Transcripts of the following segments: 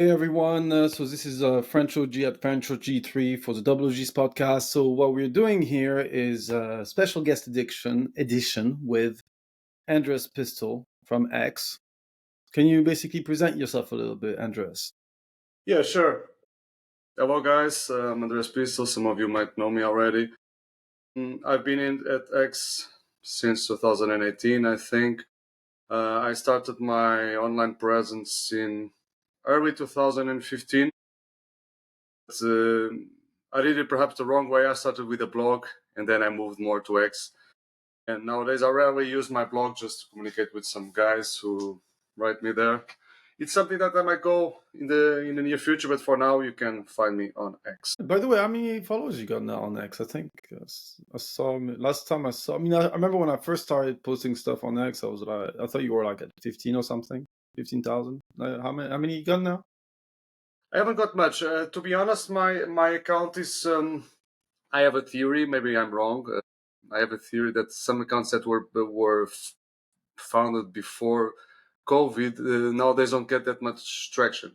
Hey everyone, so this is French OG at French OG3 for the Double G's podcast. So what we're doing here is a special guest edition with Andreas Pistol from X. Can you basically present yourself a little bit, Andreas? Yeah, sure. Hello, guys. I'm Andreas Pistol. Some of you might know me already. I've been at X since 2018, I think. I started my online presence in early 2015. But, I did it perhaps the wrong way. I started with a blog and then I moved more to X. And nowadays, I rarely use my blog just to communicate with some guys who write me there. It's something that I might go in the near future, but for now, you can find me on X. By the way, how many followers you got now on X? I think I saw last time I saw. I remember when I first started posting stuff on X. I thought you were like at 15 or something, 15,000. How many you got now? I haven't got much. To be honest, my account is. I have a theory. Maybe I'm wrong. I have a theory that some accounts that were founded before COVID nowadays don't get that much traction.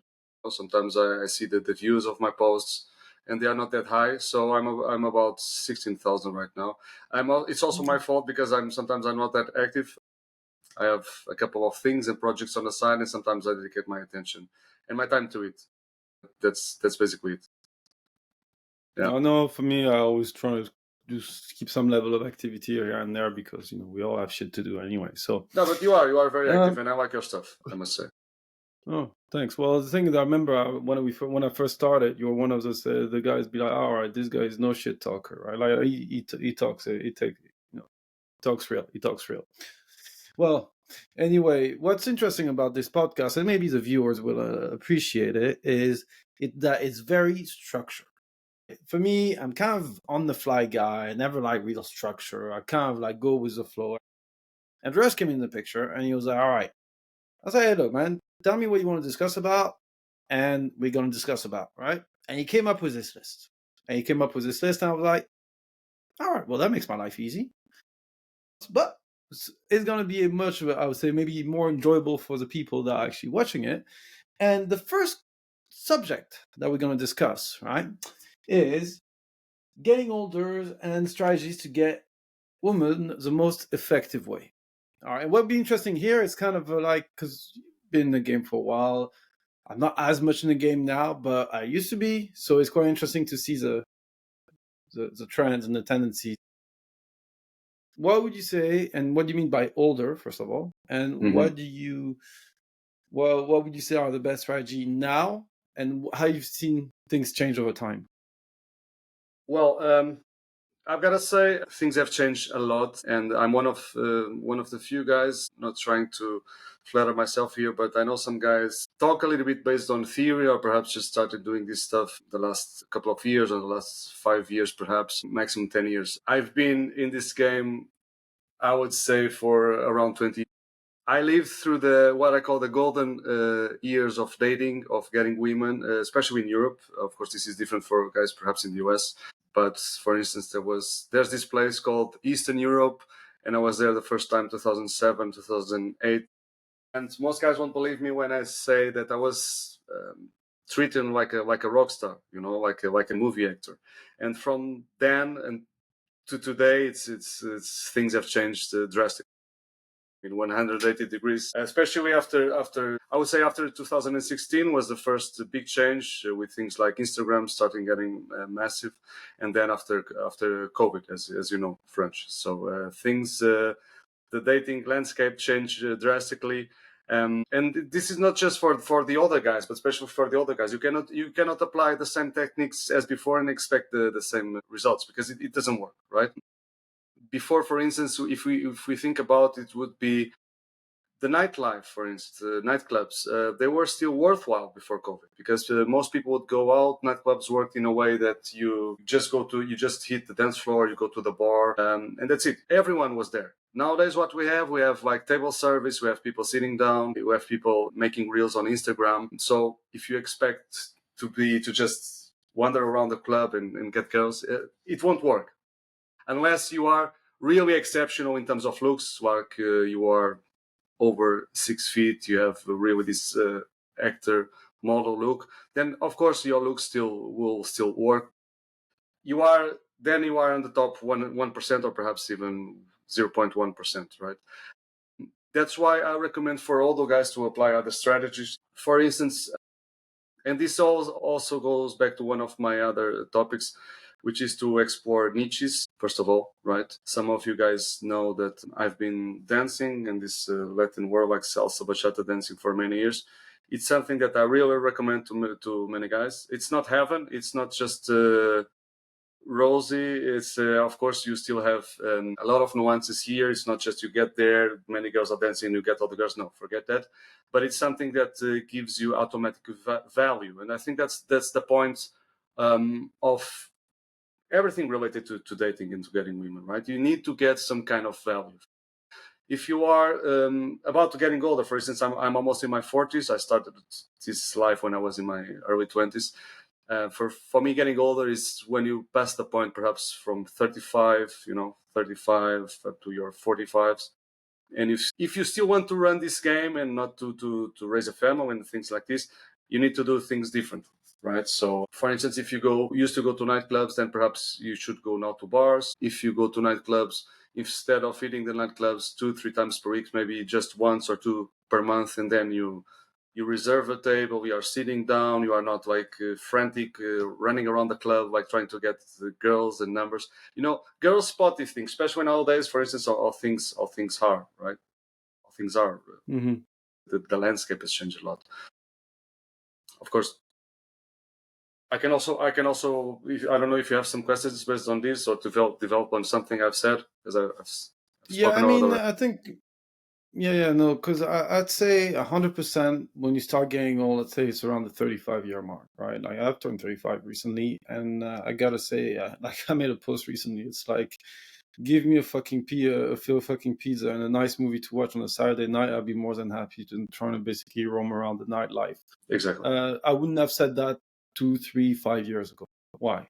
Sometimes I see the views of my posts, and they are not that high. So I'm about 16,000 right now. It's also my fault because I'm not that active. I have a couple of things and projects on the side, and sometimes I dedicate my attention and my time to it. That's basically it. Yeah. I know for me, I always try to just keep some level of activity here and there because we all have shit to do anyway. So No, but you are very uh, active, and I like your stuff, I must say. oh, thanks. Well, the thing that I remember when I first started, you were one of those the guys be like, "All right, this guy is no shit talker, right? Like he talks, talks real, he talks real." Well, anyway, what's interesting about this podcast, and maybe the viewers will appreciate it, is that it's very structured. For me, I'm kind of on the fly guy. I never like real structure. I kind of like go with the flow. Andreas came in the picture and he was like, all right. I said, hey, look, man, tell me what you want to discuss about, and we're going to discuss about, right? And he came up with this list. And I was like, all right, well, that makes my life easy. But it's going to be I would say, maybe more enjoyable for the people that are actually watching it. And the first subject that we're going to discuss, right, is getting older and strategies to get women the most effective way. All right. And what'd be interesting here is kind of like, because you've been in the game for a while. I'm not as much in the game now, but I used to be. So it's quite interesting to see the trends and the tendencies. What would you say, and what do you mean by older, first of all? And what would you say are the best strategy now, and how you've seen things change over time? Well, I've got to say things have changed a lot, and I'm one of the few guys. Not trying to flatter myself here, but I know some guys talk a little bit based on theory, or perhaps just started doing this stuff the last couple of years, or the last 5 years, perhaps maximum 10 years. I've been in this game, I would say, for around 20. I lived through what I call the golden years of dating, of getting women, especially in Europe. Of course, this is different for guys perhaps in the US. But for instance, there's this place called Eastern Europe, and I was there the first time 2007, 2008. And most guys won't believe me when I say that I was treated like a rock star, like a movie actor. And from then and to today, it's things have changed drastically in 180 degrees, especially after I would say after 2016 was the first big change with things like Instagram starting getting massive, and then after COVID, as you know, French. So the dating landscape changed drastically. And this is not just for the older guys, but especially for the older guys. You cannot apply the same techniques as before and expect the same results because it doesn't work, right? Before, for instance, if we think about it, would be the nightlife, for instance, nightclubs, they were still worthwhile before COVID because most people would go out. Nightclubs worked in a way that you just hit the dance floor, you go to the bar, and that's it. Everyone was there. Nowadays, what we have like table service, we have people sitting down, we have people making reels on Instagram. So if you expect to just wander around the club and get girls, it won't work unless you are really exceptional in terms of looks, like you are over 6 feet, you have really this actor model look, then of course your look will still work. You are on the top 1% or perhaps even 0.1%, right? That's why I recommend for all the guys to apply other strategies. For instance, and this also goes back to one of my other topics, which is to explore niches, first of all, right? Some of you guys know that I've been dancing in this Latin world, like salsa, bachata dancing for many years. It's something that I really recommend to many guys. It's not heaven. It's not just rosy. It's of course you still have a lot of nuances here. It's not just you get there, many girls are dancing, you get all the girls. No, forget that. But it's something that gives you automatic value, and I think that's the point of everything related to dating and to getting women, right? You need to get some kind of value. If you are about to getting older, for instance, I'm almost in my 40s. I started this life when I was in my early 20s. For me, getting older is when you pass the point, perhaps from 35, 35 up to your 45s. And if you still want to run this game and not to raise a family and things like this, you need to do things different, right? So, for instance, if you used to go to nightclubs, then perhaps you should go now to bars. If you go to nightclubs, instead of hitting the nightclubs 2-3 times per week, maybe just once or two per month, and then you reserve a table, you are sitting down, you are not like frantic running around the club like trying to get the girls and numbers. Girls spot these things, especially nowadays. For instance, all things are right. All things are. Mm-hmm. The landscape has changed a lot. Of course, I can also. I don't know if you have some questions based on this or to develop on something I've said, as I've Yeah, I spoken mean, already. I think, yeah, no, because I'd say 100% when you start getting old, let's say it's around the 35-year mark, right? Like I've turned 35 recently, and I gotta say, like I made a post recently. It's like, give me a fucking fucking pizza and a nice movie to watch on a Saturday night. I'd be more than happy to trying to basically roam around the nightlife. Exactly. I wouldn't have said that 2, 3, 5 years ago. Why?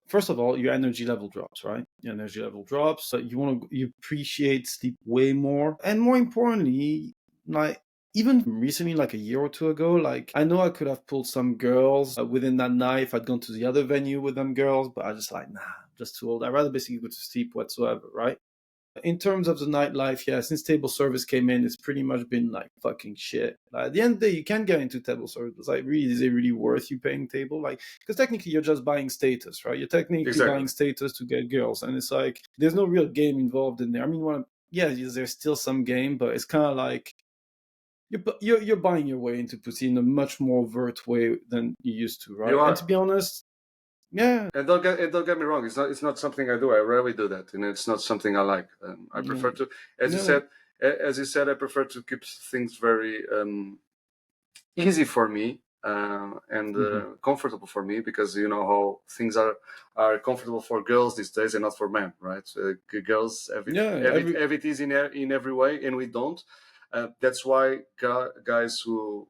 First of all, your energy level drops, right? Your energy level drops. So you appreciate sleep way more, and more importantly, like even recently, like a year or two ago, like I know I could have pulled some girls within that night if I'd gone to the other venue with them girls, but I just like nah, I'm just too old. I'd rather basically go to sleep whatsoever, right? In terms of the nightlife, yeah, since table service came in, it's pretty much been like fucking shit. Like, at the end of the day, you can get into table service. Like, really, is it really worth you paying table? Like, because technically you're just buying status, right? You're technically buying status to get girls, and it's like there's no real game involved in there. I mean, yeah, there's still some game, but it's kind of like you're buying your way into pussy in a much more overt way than you used to, right? You And to are. be honest, yeah. And don't get me wrong. It's not something I do. I rarely do that, and it's not something I like. I prefer to, as you No. said, I prefer to keep things very easy for me and Mm-hmm. comfortable for me, because you know how things are comfortable for girls these days and not for men, right? Girls Yeah. have it easy in every way, and we don't. That's why guys who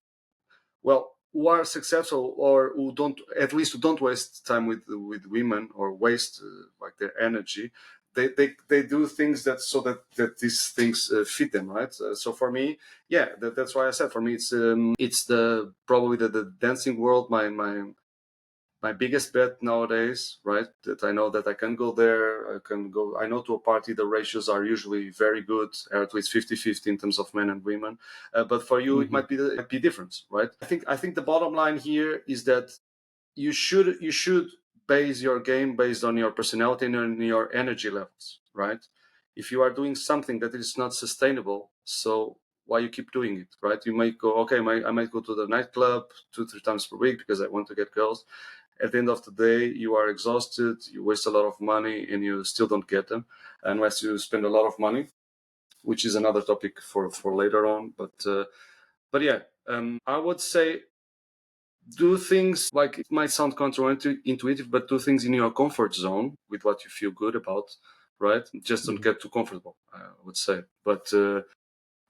are successful, or who don't, at least who don't waste time with women, or waste like their energy, they do things that these things fit them, right? So for me, yeah, that's why I said, for me it's the probably the dancing world, my biggest bet nowadays, right? That I know that I can go there, I know to a party the ratios are usually very good, at least 50-50 in terms of men and women. But for you, it Mm-hmm. might be different, right? I think the bottom line here is that you should base your game based on your personality and on your energy levels, right? If you are doing something that is not sustainable, so why you keep doing it, right? You might go, okay, I might go to the nightclub 2-3 times per week because I want to get girls. At the end of the day, you are exhausted, you waste a lot of money, and you still don't get them unless you spend a lot of money, which is another topic for later on. But yeah, I would say do things, like, it might sound counterintuitive, but do things in your comfort zone with what you feel good about, right? Just don't Mm-hmm. get too comfortable, I would say. But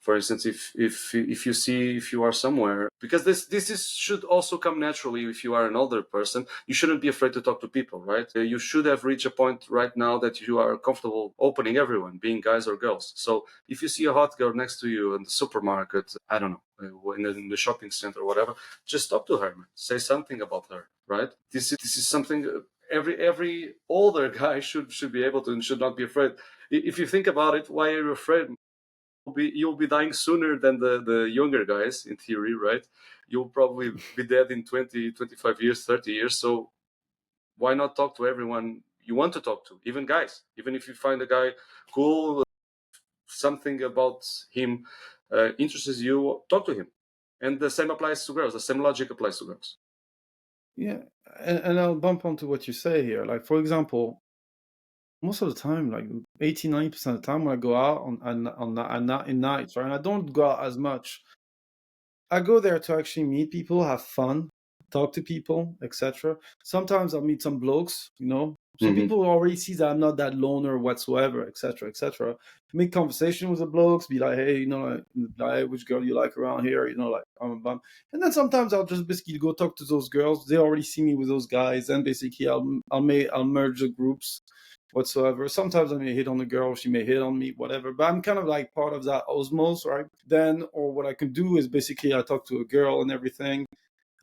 For instance, if you see if you are somewhere, because should also come naturally. If you are an older person, you shouldn't be afraid to talk to people, right? You should have reached a point right now that you are comfortable opening everyone, being guys or girls. So if you see a hot girl next to you in the supermarket, I don't know, in the shopping center or whatever, just talk to her, man. Say something about her, right? This is something every older guy should be able to and should not be afraid. If you think about it, why are you afraid? You'll be dying sooner than the younger guys, in theory, right? You'll probably be dead in 20, 25 years, 30 years. So why not talk to everyone you want to talk to, even guys? Even if you find a guy cool, something about him interests you, talk to him. And the same applies to girls. The same logic applies to girls. Yeah, and I'll bump onto what you say here. Like, for example, most of the time, like 80-90% of the time when I go out in nights, right? And I don't go out as much. I go there to actually meet people, have fun, talk to people, etc. Sometimes I'll meet some blokes, so people already see that I'm not that loner whatsoever, etc., etc. Make conversation with the blokes, be like, hey, like, hey, which girl you like around here, like, I'm a bum. And then sometimes I'll just basically go talk to those girls. They already see me with those guys, and basically I'll merge the groups whatsoever. Sometimes I may hit on the girl, she may hit on me, whatever. But I'm kind of like part of that osmos, right? Then, or what I can do is basically I talk to a girl and everything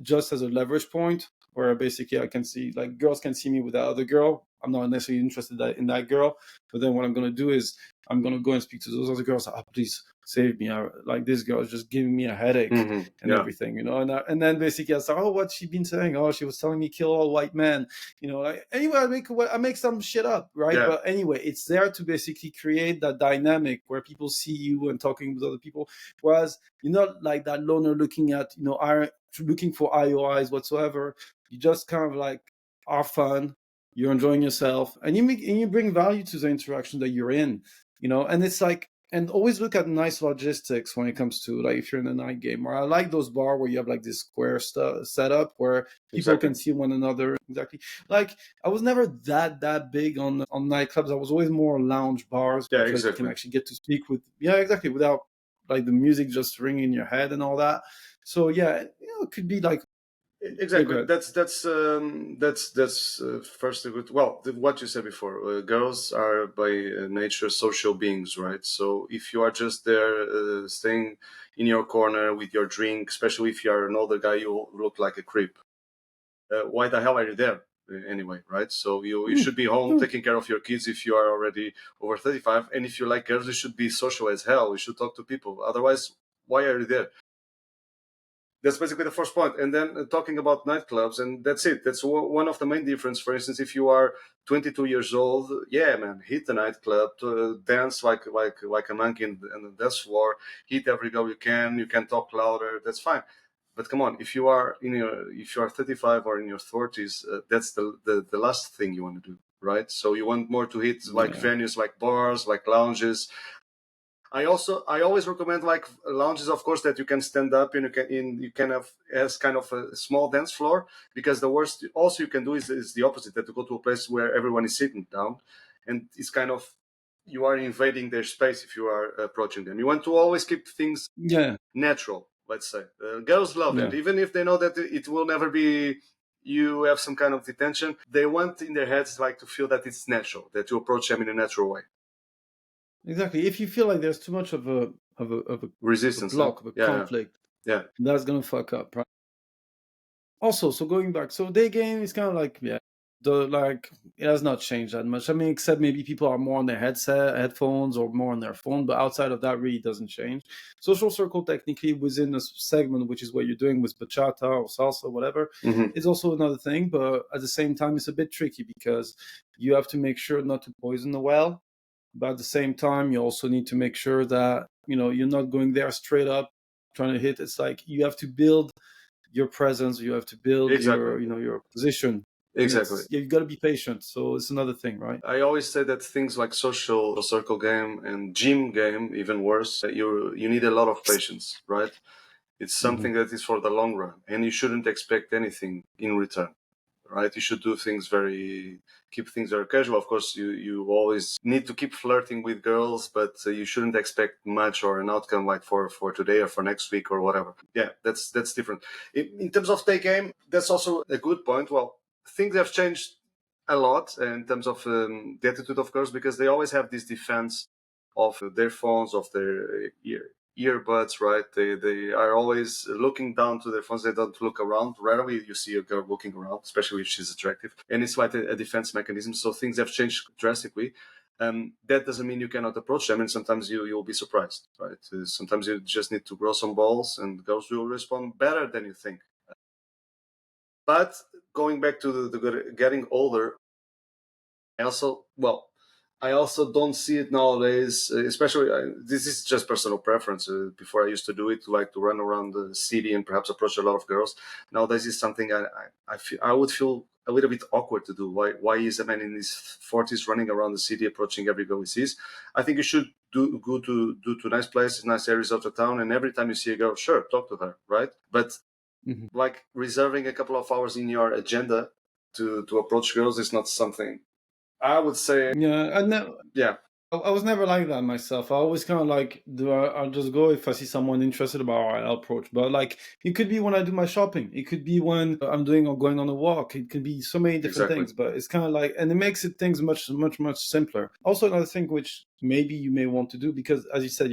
just as a leverage point where basically I can see, like, girls can see me with that other girl. I'm not necessarily interested in that girl. But then what I'm going to do is I'm going to go and speak to those other girls. Oh, please save me. Like, this girl is just giving me a headache and everything, and then basically I say, oh, what's she been saying? Oh, she was telling me kill all white men, like, anyway, I make some shit up, right? Yeah. But anyway, it's there to basically create that dynamic where people see you and talking with other people, whereas you're not like that loner looking at, looking for IOIs whatsoever. You just kind of like are fun, you're enjoying yourself, and you bring value to the interaction that you're in, and it's like, and always look at nice logistics when it comes to, like, if you're in a night game. Or I like those bar where you have like this square stuff set up where people can see one another. Exactly. Like, I was never that big on nightclubs. I was always more lounge bars because you can actually get to speak with, exactly, without like the music just ringing in your head and all that. So yeah, it could be like, exactly. That's first a good. Well, what you said before, girls are by nature social beings, right? So if you are just there staying in your corner with your drink, especially if you are an older guy, you look like a creep. Why the hell are you there anyway, right? So you should be home taking care of your kids if you are already over 35. And if you like girls, you should be social as hell. You should talk to people. Otherwise, why are you there? That's basically the first point. And then talking about nightclubs, and that's it. That's one of the main difference. For instance, if you are 22 years old, yeah, man, hit the nightclub, dance like a monkey in the dance floor, hit every girl you can. You can talk louder. That's fine. But come on, if you are if you are 35 or in your 30s, that's the last thing you want to do, right? So you want more to hit like venues, like bars, like lounges. I always recommend like lounges, of course, that you can stand up and you can have as kind of a small dance floor, because the worst also you can do is the opposite, that you go to a place where everyone is sitting down, and it's kind of, you are invading their space if you are approaching them. You want to always keep things natural, let's say. Girls love that, even if they know that it will never be. You have some kind of detention. They want in their heads like to feel that it's natural, that you approach them in a natural way. Exactly. If you feel like there's too much of a resistance, of a block, of a conflict, that's gonna fuck up, right? Also, so going back, so day game is kind of like, it has not changed that much. I mean, except maybe people are more on their headphones, or more on their phone, but outside of that, really doesn't change. Social circle, technically, within a segment, which is what you're doing with bachata or salsa, whatever, is also another thing. But at the same time, it's a bit tricky because you have to make sure not to poison the well. But at the same time, you also need to make sure that, you're not going there straight up trying to hit. It's like you have to build your presence, you have to build your position. Exactly. You've got to be patient. So it's another thing, right? I always say that things like social circle game and gym game, even worse, you need a lot of patience, right? It's something that is for the long run, and you shouldn't expect anything in return, right? You should do things keep things very casual. Of course, you always need to keep flirting with girls, but you shouldn't expect much or an outcome like for today or for next week or whatever. Yeah, that's different. In terms of take aim, that's also a good point. Well, things have changed a lot in terms of the attitude of girls, because they always have this defense of their phones, of their earbuds, right? They are always looking down to their phones. They don't look around. Rarely you see a girl looking around, especially if she's attractive. And it's like a defense mechanism. So things have changed drastically. That doesn't mean you cannot approach them, and sometimes you'll be surprised, right? Sometimes you just need to grow some balls, and girls will respond better than you think. But going back to the getting older, I also don't see it nowadays. Especially, this is just personal preference. Before I used to do it, like to run around the city and perhaps approach a lot of girls. Nowadays, it's something I would feel a little bit awkward to do. Why is a man in his 40s running around the city approaching every girl he sees? I think you should go to nice places, nice areas of the town, and every time you see a girl, sure, talk to her, right? But like reserving a couple of hours in your agenda to approach girls is not something I would say. Yeah, I know. Yeah, I was never like that myself. I always kind of like, I'll just go if I see someone interested about, all right, I'll approach. But like, it could be when I do my shopping. It could be when I'm doing or going on a walk. It could be so many different exactly. things. But it's kind of like, and it makes things much simpler. Also, another thing which maybe you may want to do, because as you said,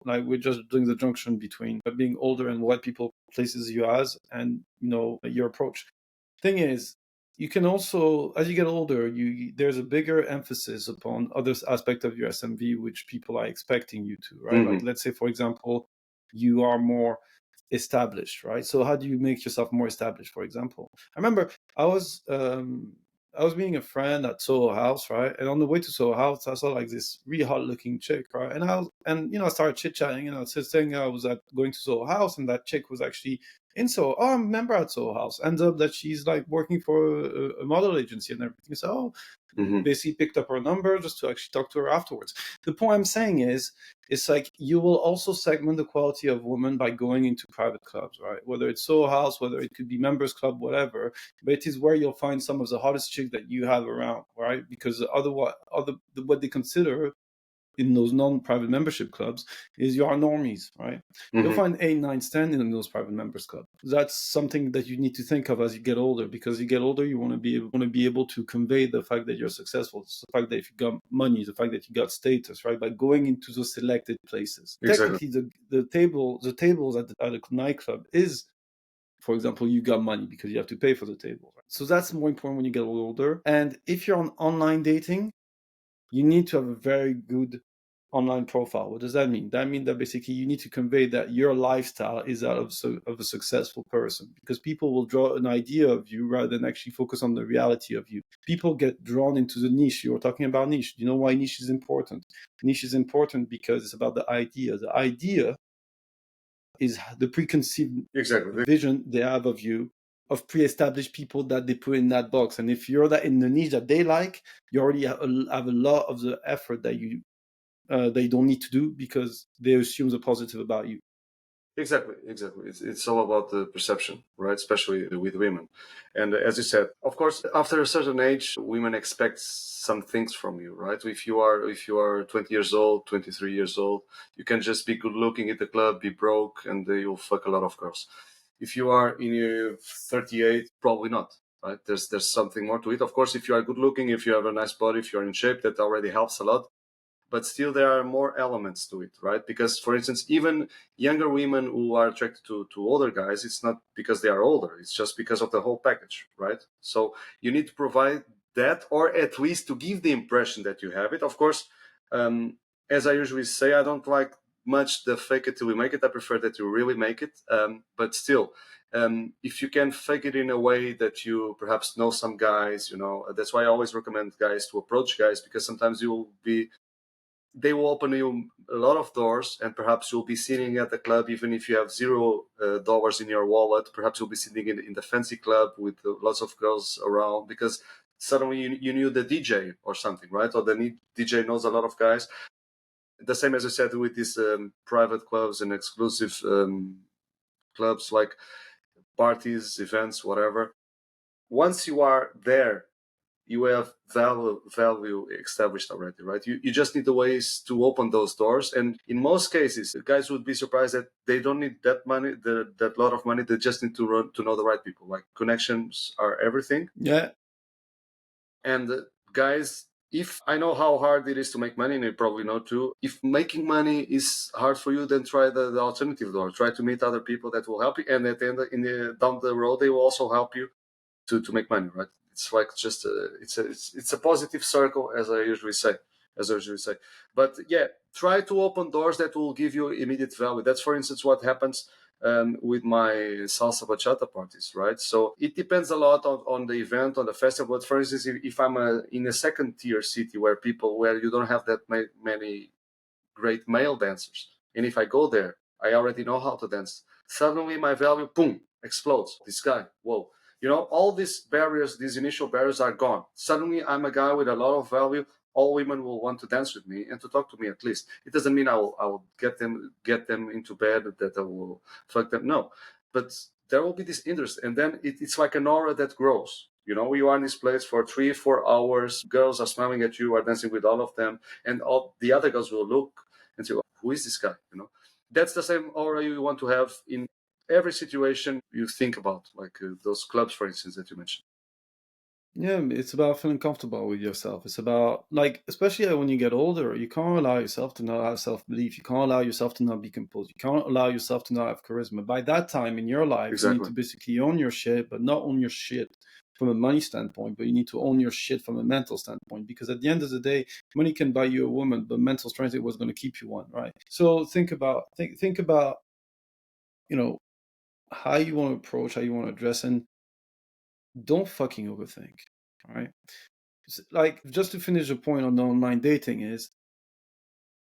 like we're just doing the junction between being older and what people places you as, and your approach. Thing is, you can also, as you get older, there's a bigger emphasis upon other aspect of your SMV, which people are expecting you to, right? Like, let's say, for example, you are more established, right? So how do you make yourself more established? For example, I remember I was meeting a friend at Soho House, right? And on the way to Soho House, I saw like this really hot looking chick, right? And I started chit chatting, saying I was going to Soho House, and that chick was actually in Soho. Oh, I'm a member at Soho House. Ends up that she's like working for a model agency and everything. So basically picked up her number just to actually talk to her afterwards. The point I'm saying is, it's like you will also segment the quality of women by going into private clubs, right? Whether it's Soho House, whether it could be members club, whatever. But it is where you'll find some of the hottest chicks that you have around, right? Because otherwise, what they consider in those non-private membership clubs is you are normies, right? You'll find 8, 9, 10 in those private members club. That's something that you need to think of as you get older, because you get older, you want to be able to convey the fact that you're successful, it's the fact that if you got money, the fact that you got status, right? By going into those selected places. Exactly. Technically, the tables at a nightclub is, for example, you got money because you have to pay for the table. Right? So that's more important when you get older. And if you're on online dating, you need to have a very good online profile. What does that mean? That means that basically you need to convey that your lifestyle is that of a successful person, because people will draw an idea of you rather than actually focus on the reality of you. People get drawn into the niche. You were talking about niche. Do you know why niche is important? Niche is important because it's about the idea. The idea is the preconceived vision they have of you, of pre-established people that they put in that box. And if you're that in the niche that they like, you already have a lot of the effort that they don't need to do, because they assume the positive about you. Exactly. It's all about the perception, right? Especially with women. And as you said, of course, after a certain age, women expect some things from you, right? If you are 20 years old, 23 years old, you can just be good looking at the club, be broke, and you'll fuck a lot of girls. If you are in your 38, probably not. Right? There's something more to it. Of course, if you are good looking, if you have a nice body, if you're in shape, that already helps a lot. But still there are more elements to it, right? Because, for instance, even younger women who are attracted to older guys, it's not because they are older, it's just because of the whole package, right? So you need to provide that, or at least to give the impression that you have it. Of course, as I usually say, I don't like much the fake it till we make it. I prefer that you really make it. But still, if you can fake it in a way that you perhaps know some guys, that's why I always recommend guys to approach guys, because sometimes they will open you a lot of doors, and perhaps you'll be sitting at the club even if you have $0 in your wallet. Perhaps you'll be sitting in the fancy club with lots of girls around, because suddenly you knew the DJ or something, right? Or the DJ knows a lot of guys. The same as I said with these private clubs and exclusive clubs, like parties, events, whatever. once you are there, you have value established already, right? You just need the ways to open those doors. And in most cases, guys would be surprised that they don't need that money, that lot of money. They just need to know the right people. Like, connections are everything. Yeah. And guys, if I know how hard it is to make money, and you probably know too, if making money is hard for you, then try the alternative door. Try to meet other people that will help you, and at the end, down the road, they will also help you to make money, right? It's like just it's a positive circle, as I usually say. But yeah, try to open doors that will give you immediate value. That's, for instance, what happens with my salsa bachata parties, right? So it depends a lot on the event, on the festival. But for instance, if I'm in a second tier city where you don't have that many great male dancers, and if I go there, I already know how to dance. Suddenly, my value, boom, explodes. This guy, whoa. All these barriers, these initial barriers are gone. Suddenly, I'm a guy with a lot of value. All women will want to dance with me and to talk to me at least. It doesn't mean I will get them into bed, that I will fuck them. No, but there will be this interest, and then it's like an aura that grows. You are in this place for 3-4 hours. Girls are smiling at you, are dancing with all of them, and all the other girls will look and say, oh, who is this guy? That's the same aura you want to have in every situation you think about, like those clubs, for instance, that you mentioned. Yeah, it's about feeling comfortable with yourself. It's about, like, especially when you get older, you can't allow yourself to not have self-belief. You can't allow yourself to not be composed. You can't allow yourself to not have charisma. By that time in your life, you need Exactly. to basically own your shit, but not own your shit from a money standpoint, but you need to own your shit from a mental standpoint. Because at the end of the day, money can buy you a woman, but mental strength is what's going to keep you one, right? So think about, how you want to approach, how you want to address, and don't fucking overthink. All right. Like, just to finish the point on the online dating is,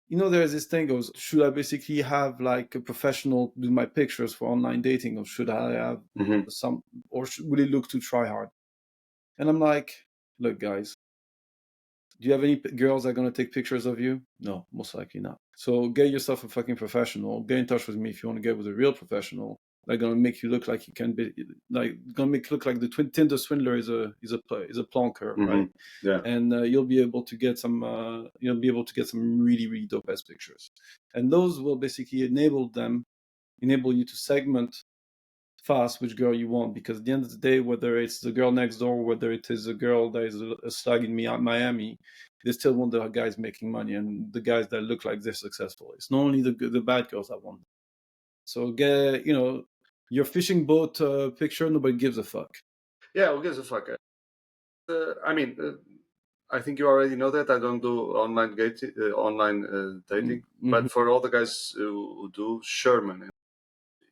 there's this thing goes, should I basically have like a professional do my pictures for online dating, or should I have some, or will it look too try hard? And I'm like, look, guys, do you have any girls that are going to take pictures of you? No, most likely not. So get yourself a fucking professional. Get in touch with me if you want to get with a real professional. They're going to make you look like you can be, like, going to make you look like the Tinder swindler is a plonker, right? Yeah. And you'll be able to get some really, really dope ass pictures, and those will basically enable you to segment fast which girl you want, because at the end of the day, whether it's the girl next door, whether it is a girl that is a slag in Miami, they still want the guys making money and the guys that look like they're successful. It's not only the bad girls that want them. So get your fishing boat picture, nobody gives a fuck. Yeah, who gives a fuck? I mean, I think you already know that I don't do online dating, but for all the guys who do, sure, man.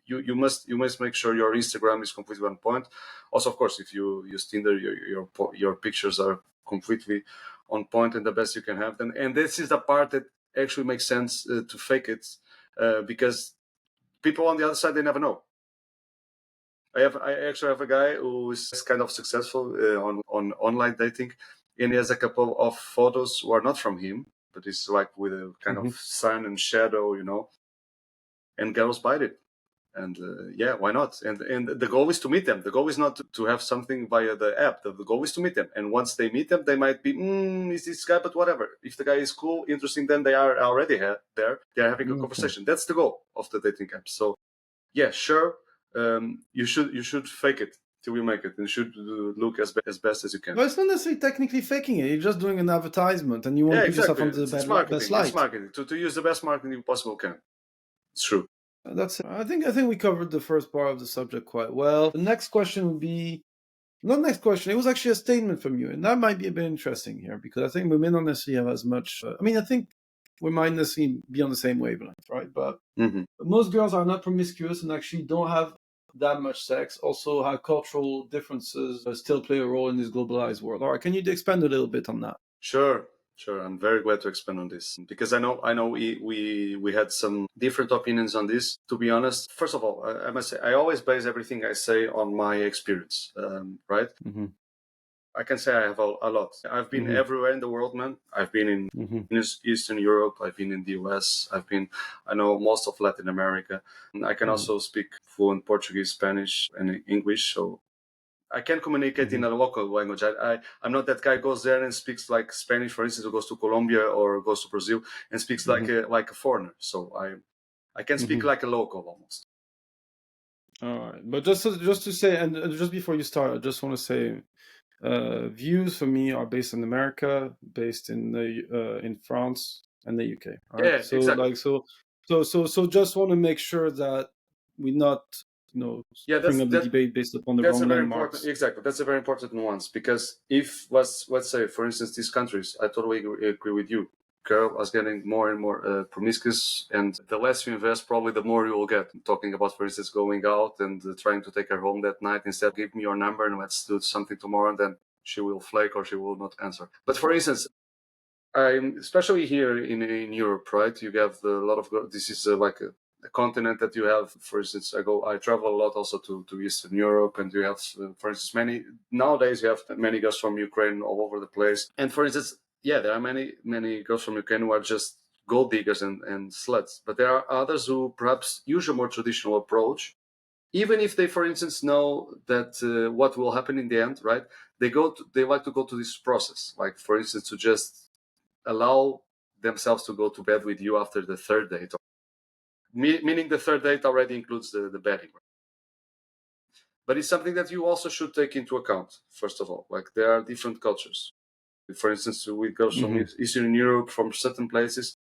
You must make sure your Instagram is completely on point. Also, of course, if you use Tinder, your pictures are completely on point and the best you can have them. And this is the part that actually makes sense to fake it, because people on the other side, they never know. I actually have a guy who is kind of successful on online dating, and he has a couple of photos who are not from him, but it's like with a kind of sun and shadow, and girls bite it. And yeah, why not? And the goal is to meet them. The goal is not to have something via the app. The goal is to meet them. And once they meet them, they might be, is this guy? But whatever. If the guy is cool, interesting, then they are already there. They are having a conversation. That's the goal of the dating app. So yeah, sure. You should fake it till you make it, and should look as best as you can. Well, it's not necessarily technically faking it. You're just doing an advertisement, and you want to put yourself under the It's best marketing. light. It's marketing to use the best marketing you possibly can. It's true. That's it. I think we covered the first part of the subject quite well. The next question would be, not next question. It was actually a statement from you, and that might be a bit interesting here, because I think we may not necessarily have as much. I think we might necessarily be on the same wavelength, right? But most girls are not promiscuous and actually don't have that much sex. Also, how cultural differences still play a role in this globalized world. All right, can you expand a little bit on that? Sure. I'm very glad to expand on this, because I know we had some different opinions on this. To be honest, first of all, I must say I always base everything I say on my experience, right? I can say I have a lot. I've been everywhere in the world, man. I've been in Eastern Europe. I've been in the US. I know most of Latin America. I can also speak fluent Portuguese, Spanish, and English. So I can communicate in a local language. I'm not that guy who goes there and speaks like Spanish, for instance, who goes to Colombia or goes to Brazil and speaks like a foreigner. So I can speak like a local almost. All right, but just to say, and just before you start, I just want to say, views for me are based in America, based in France and the UK. All right, Yeah, so exactly. like so just want to make sure that we not Yeah, bring up the debate based upon the that's a wrong very important. landmarks. Exactly, that's a very important nuance, because if let's say, for instance, these countries, I totally agree with you. Girl is getting more and more promiscuous, and the less you invest, probably the more you will get. Talking about, for instance, going out and trying to take her home that night, instead, give me your number and let's do something tomorrow, and then she will flake or she will not answer. But for instance, I'm especially here in Europe, right? You have a lot of this is like a continent that you have. For instance, I travel a lot also to Eastern Europe, and you have, for instance, nowadays you have many girls from Ukraine all over the place. And for instance, yeah, there are many girls from Ukraine who are just gold diggers and sluts, but there are others who perhaps use a more traditional approach. Even if they, for instance, know that what will happen in the end, right? They like to go to this process, like for instance, to just allow themselves to go to bed with you after the third date. Meaning the third date already includes the bedding. But it's something that you also should take into account, first of all. Like, there are different cultures. For instance, with girls from Eastern Europe, from certain places,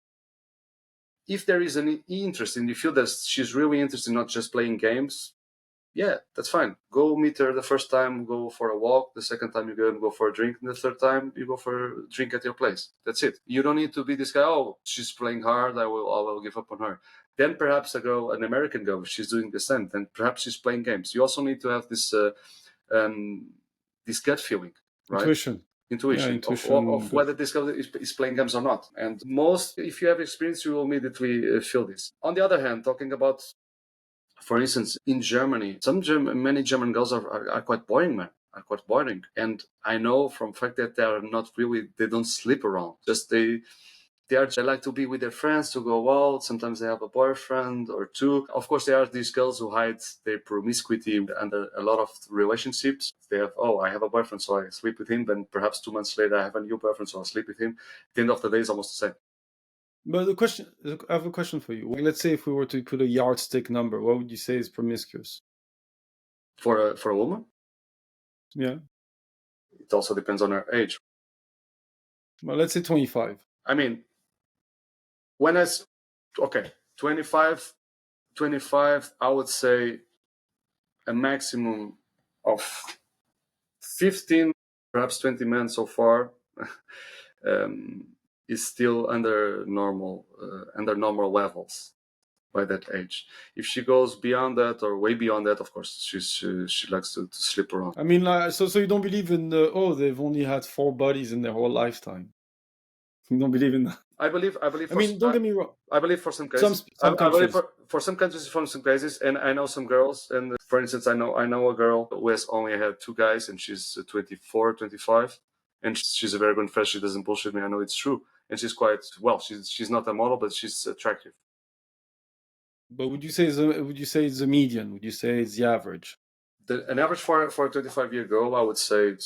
if there is an interest and you feel that she's really interested in not just playing games, yeah, that's fine. Go meet her the first time, go for a walk. The second time you go for a drink. And the third time you go for a drink at your place. That's it. You don't need to be this guy, oh, she's playing hard, I will give up on her. Then perhaps an American girl, she's doing the same. Then perhaps she's playing games. You also need to have this gut feeling, right? Intuition of whether this girl is playing games or not. And most, if you have experience, you will immediately feel this. On the other hand, talking about, for instance, in Germany, many German girls are quite boring, man. Are quite boring, and I know from fact that they are not really. They don't sleep around. Just they like to be with their friends, to go out. Sometimes they have a boyfriend or two. Of course, there are these girls who hide their promiscuity under a lot of relationships. They have, oh, I have a boyfriend, so I sleep with him. Then perhaps 2 months later, I have a new boyfriend, so I sleep with him. At the end of the day, it's almost the same. But I have a question for you. Let's say if we were to put a yardstick number, what would you say is promiscuous? For a woman? Yeah. It also depends on her age. Well, let's say 25. I mean, when I, okay, 25, I would say a maximum of 15, perhaps 20 men so far, is still under normal levels by that age. If she goes beyond that or way beyond that, of course, she likes to slip around. I mean, like, so you don't believe in they've only had 4 buddies in their whole lifetime. You don't believe in that? I believe. I mean, don't get me wrong. I believe for some cases. Some countries. I believe for some countries, for some cases, and I know some girls. And for instance, I know a girl who has only had 2 guys, and she's 24, 25, and she's a very good friend. She doesn't bullshit me. I know it's true, and she's quite well. She's not a model, but she's attractive. But would you say it's the median? Would you say it's the average? An average for a 25-year girl, I would say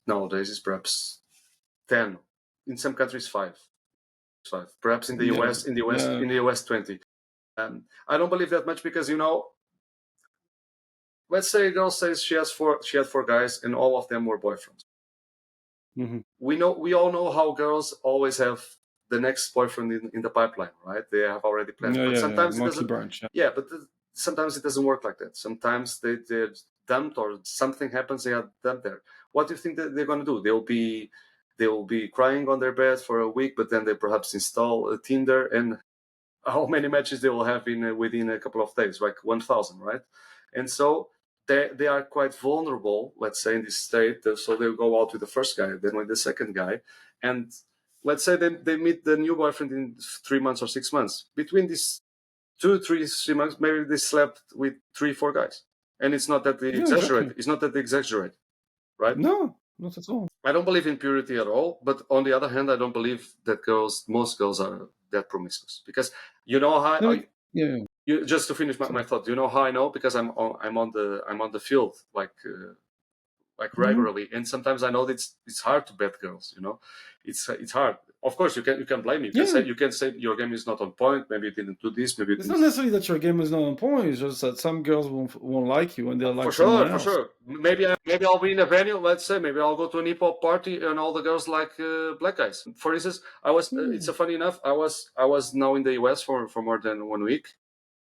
nowadays is perhaps 10. In some countries, 5. Perhaps in the US, in the US 20. I don't believe that much because, let's say a girl says she had 4 guys and all of them were boyfriends. We all know how girls always have the next boyfriend in the pipeline, right? They have already planned. But sometimes it doesn't. Branch, but sometimes it doesn't work like that. Sometimes they're dumped or something happens, they are dumped there. What do you think that they're going to do? They will be crying on their bed for a week, but then they perhaps install a Tinder, and how many matches they will have within a couple of days, like 1,000, right? And so they are quite vulnerable, let's say, in this state. So they'll go out with the first guy, then with the second guy, and let's say they meet the new boyfriend in 3 months or 6 months. Between these 2, 3, 3 months, maybe they slept with 3, 4 guys, and it's not that they exaggerate. Exactly. It's not that they exaggerate, right? No, not at all. I don't believe in purity at all, but on the other hand, I don't believe that most girls are that promiscuous, because how. Just to finish my thought, do you know how I know? Because I'm on the field, like like regularly, and sometimes I know that it's hard to bet girls. It's hard. Of course, you can blame me. You can say your game is not on point. Maybe you didn't do this. Maybe it's not necessarily that your game is not on point. It's just that some girls won't like you and they'll like for someone sure, for else. sure. Maybe I'll be in a venue. Let's say maybe I'll go to an hip hop party and all the girls like black guys. For instance, I was. It's funny enough. I was now in the US for more than 1 week.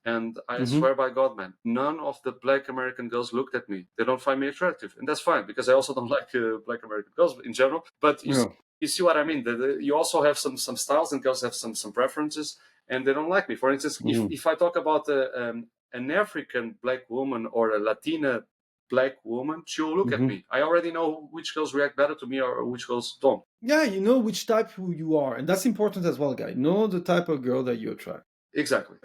And I swear by God, man, none of the black American girls looked at me. They don't find me attractive. And that's fine, because I also don't like black American girls in general. But you see what I mean? You also have some styles, and girls have some preferences, and they don't like me. For instance, if I talk about an African black woman or a Latina black woman, she will look at me. I already know which girls react better to me or which girls don't. Yeah, you know which type who you are. And that's important as well, guy. Know the type of girl that you attract. Exactly.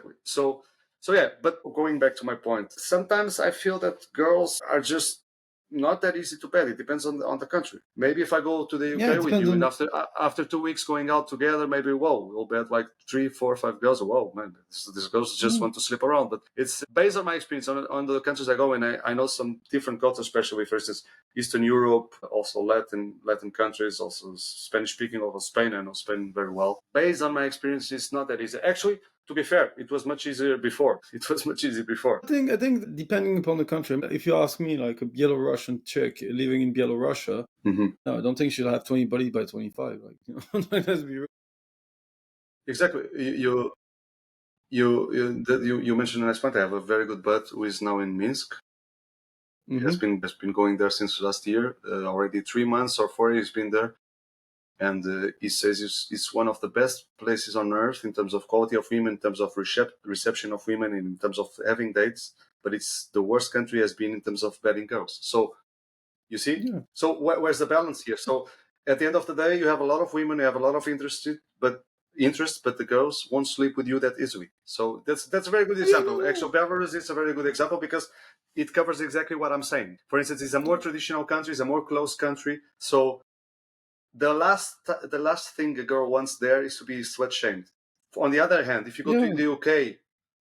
So yeah, but going back to my point, sometimes I feel that girls are just not that easy to bet. It depends on the country. Maybe if I go to the UK with you, and after 2 weeks going out together, maybe we'll bet like 3, 4, 5 girls. Whoa, man, these girls just want to slip around. But it's based on my experience on the countries I go, and I know some different cultures, especially for instance Eastern Europe, also Latin countries, also Spanish speaking, also Spain. I know Spain very well. Based on my experience, it's not that easy. Actually, to be fair, it was much easier before. I think depending upon the country, if you ask me, like a Belarusian chick living in Belarusia, no, I don't think she'll have 20 buddies by 25. Let's be real. Exactly. You mentioned a nice point. I have a very good bud who is now in Minsk. He has been going there since last year. Already 3 months or 4 he's been there. And he says it's one of the best places on earth in terms of quality of women, in terms of reception of women, in terms of having dates. But it's the worst country has been in terms of betting girls. So you see, so where's the balance here? So at the end of the day, you have a lot of women, you have a lot of interest, but the girls won't sleep with you that easily. So that's a very good example. Actually, Belarus is a very good example because it covers exactly what I'm saying. For instance, it's a more traditional country, it's a more closed country. So the last thing a girl wants there is to be slut shamed. On the other hand, if you go to the UK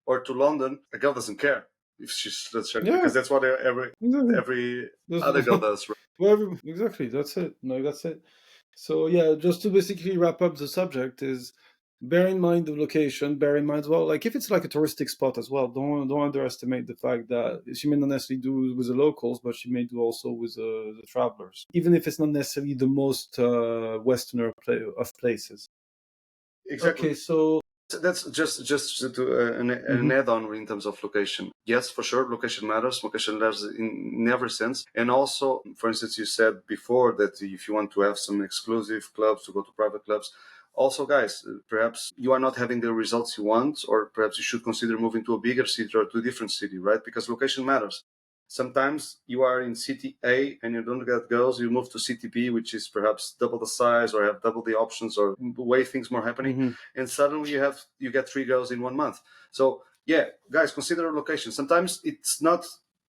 or to London, a girl doesn't care if she's slut shamed because that's what every other girl does. Well, exactly. That's it. No, that's it. So yeah, just to basically wrap up the subject is bear in mind the location, bear in mind as well, like if it's like a touristic spot as well, don't underestimate the fact that she may not necessarily do with the locals, but she may do also with the travelers, even if it's not necessarily the most Westerner of places. Exactly. Okay, so that's just to an add-on in terms of location. Yes, for sure, location matters. Location matters in every sense. And also, for instance, you said before that if you want to have some exclusive clubs, to go to private clubs. Also, guys, perhaps you are not having the results you want, or perhaps you should consider moving to a bigger city or to a different city, right? Because location matters. Sometimes you are in city A and you don't get girls, you move to city B, which is perhaps double the size or have double the options or way things more happening. And suddenly you get 3 girls in 1 month. So yeah, guys, consider location. Sometimes it's not,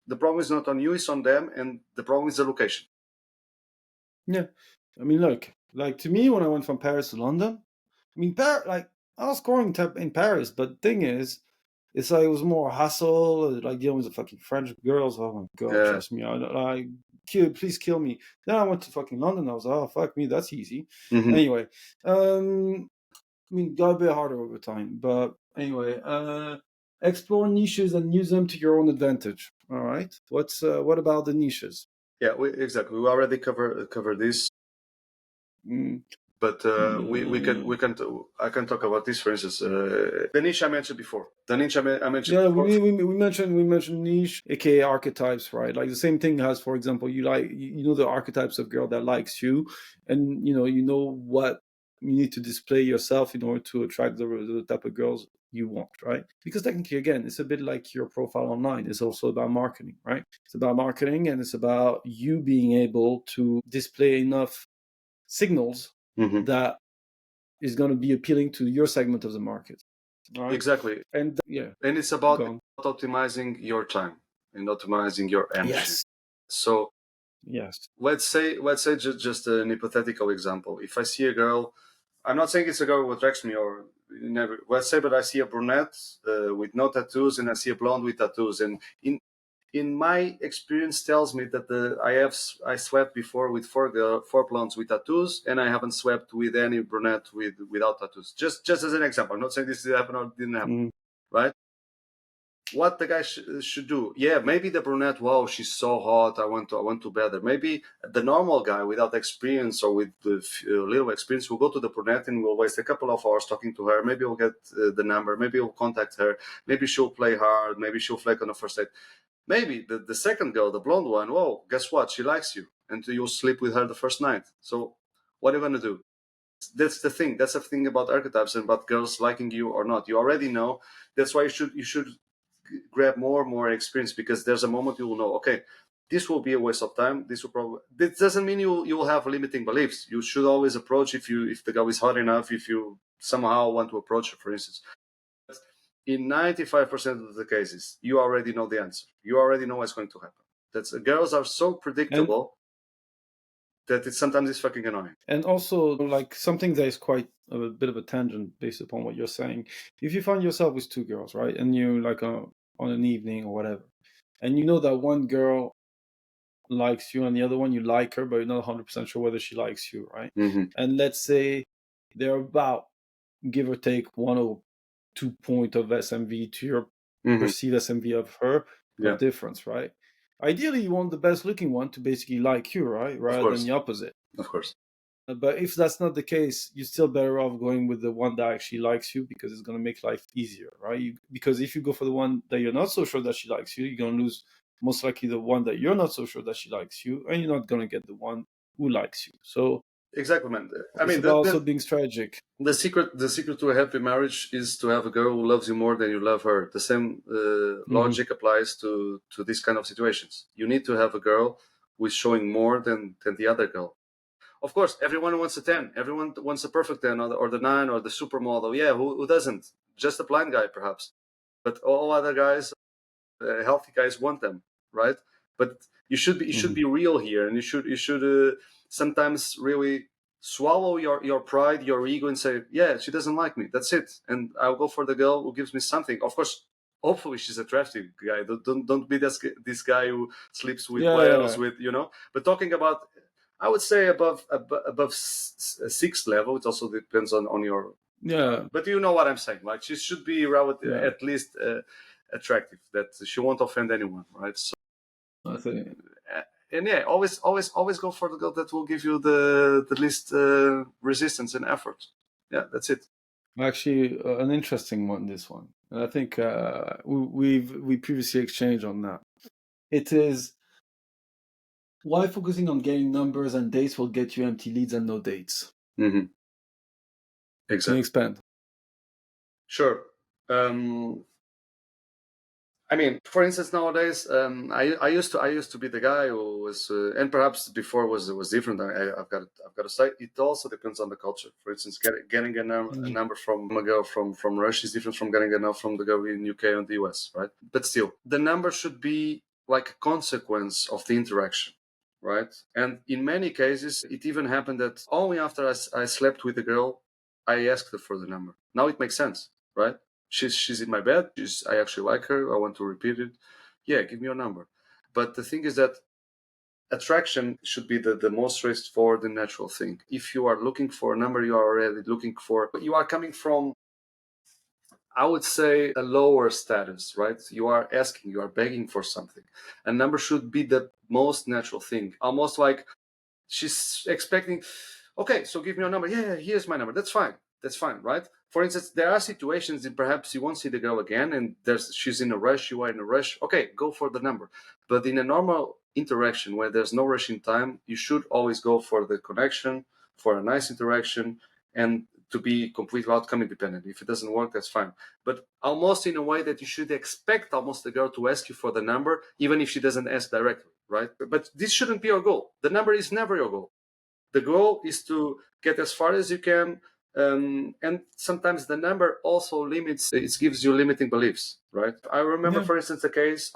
the problem is not on you, it's on them, and the problem is the location. Yeah. I mean, look, like to me, when I went from Paris to London, I mean, like I was scoring in Paris, but the thing is, it's like it was more hassle, like dealing with the fucking French girls. Oh my god, trust me, please kill me. Then I went to fucking London. I was like, oh fuck me, that's easy. Anyway, I mean, got a bit harder over time, but anyway, explore niches and use them to your own advantage. All right, what about the niches? Yeah, exactly. We already cover this. But I can talk about this, for instance, the niche I mentioned before. The niche I mentioned. Yeah, we mentioned niche, aka archetypes, right? Like the same thing has, for example, you know the archetypes of girl that likes you, and you know what you need to display yourself in order to attract the type of girls you want, right? Because technically, again, it's a bit like your profile online. It's also about marketing, right? It's about marketing, and it's about you being able to display enough signals that is going to be appealing to your segment of the market. Right? Exactly. And and it's about optimizing your time and optimizing your energy. Yes. So yes, let's say just an hypothetical example. If I see a girl, I'm not saying it's a girl who attracts me or never. Let's say, but I see a brunette with no tattoos and I see a blonde with tattoos, and in my experience tells me that I swept before with four blondes with tattoos, and I haven't swept with any brunette without tattoos. Just as an example. I'm not saying this happened or didn't happen, right? What the guy should do? Yeah, maybe the brunette. Wow, she's so hot. I want to better. Maybe the normal guy without experience or with little experience will go to the brunette and will waste a couple of hours talking to her. Maybe we'll get the number. Maybe we'll contact her. Maybe she'll play hard. Maybe she'll flake on the first date. Maybe the second girl, the blonde one. Whoa, guess what? She likes you, and you'll sleep with her the first night. So what are you gonna do? That's the thing. That's the thing about archetypes and about girls liking you or not. You already know. That's why you should grab more experience, because there's a moment you will know, okay, this will be a waste of time. This doesn't mean you will have limiting beliefs. You should always approach if the girl is hot enough, if you somehow want to approach her, for instance. But in 95% of the cases, you already know the answer. You already know what's going to happen. Girls are so predictable that sometimes it's fucking annoying. And also, like, something that is quite a bit of a tangent based upon what you're saying. If you find yourself with two girls, right, and you like on an evening or whatever, and you know that one girl likes you and the other one you like her, but you're not 100% sure whether she likes you, right? Mm-hmm. And let's say they're about, give or take, 1 or 2 point of SMV to your perceived SMV of her, of difference, right? Ideally, you want the best looking one to basically like you, right? Rather than the opposite. Of course. But if that's not the case, you're still better off going with the one that actually likes you, because it's going to make life easier, right? Because if you go for the one that you're not so sure that she likes you, you're going to lose most likely the one that you're not so sure that she likes you, and you're not going to get the one who likes you. So exactly, man. I mean, also being strategic. The secret to a happy marriage is to have a girl who loves you more than you love her. The same logic applies to these kind of situations. You need to have a girl who is showing more than the other girl. Of course, everyone wants a 10. Everyone wants a perfect 10 or the 9 or the supermodel. Yeah, who doesn't? Just a blind guy, perhaps. But all other guys, healthy guys, want them, right? But you should be real here, and you should sometimes really swallow your pride, your ego, and say, yeah, she doesn't like me. That's it. And I'll go for the girl who gives me something. Of course, hopefully she's attractive guy. Don't be this guy who sleeps with whales, with, you know. But talking about, I would say above sixth level. It also depends on your. Yeah. But you know what I'm saying. Like, she should be at least attractive. That she won't offend anyone, right? So. I think. And yeah, always go for the girl that will give you the least resistance and effort. Yeah, that's it. Actually, an interesting one. This one, and I think we previously exchanged on that. It is, why focusing on getting numbers and dates will get you empty leads and no dates. Mm-hmm. Exactly. Can you expand? Sure. I mean, for instance, nowadays, I used to be the guy who was, and perhaps before was different. I've got to say, it also depends on the culture. For instance, getting a number from a girl from Russia is different from getting a number from the girl in UK and the US, right? But still, the number should be like a consequence of the interaction, right? And in many cases, it even happened that only after I slept with the girl, I asked her for the number. Now it makes sense, right? She's in my bed. I actually like her. I want to repeat it. Yeah, give me your number. But the thing is that attraction should be the most straightforward and natural thing. If you are looking for a number, you are already looking for. You are coming from, I would say, a lower status, right? You are asking, you are begging for something. A number should be the most natural thing. Almost like she's expecting, okay, so give me your number. Yeah, here's my number. That's fine, right? For instance, there are situations that perhaps you won't see the girl again, and she's in a rush, you are in a rush. Okay, go for the number. But in a normal interaction where there's no rush in time, you should always go for the connection, for a nice interaction, and to be completely outcome independent. If it doesn't work, that's fine. But almost in a way that you should expect almost the girl to ask you for the number, even if she doesn't ask directly, right? But this shouldn't be your goal. The number is never your goal. The goal is to get as far as you can, and sometimes the number also limits. It gives you limiting beliefs, right? I remember, for instance, a case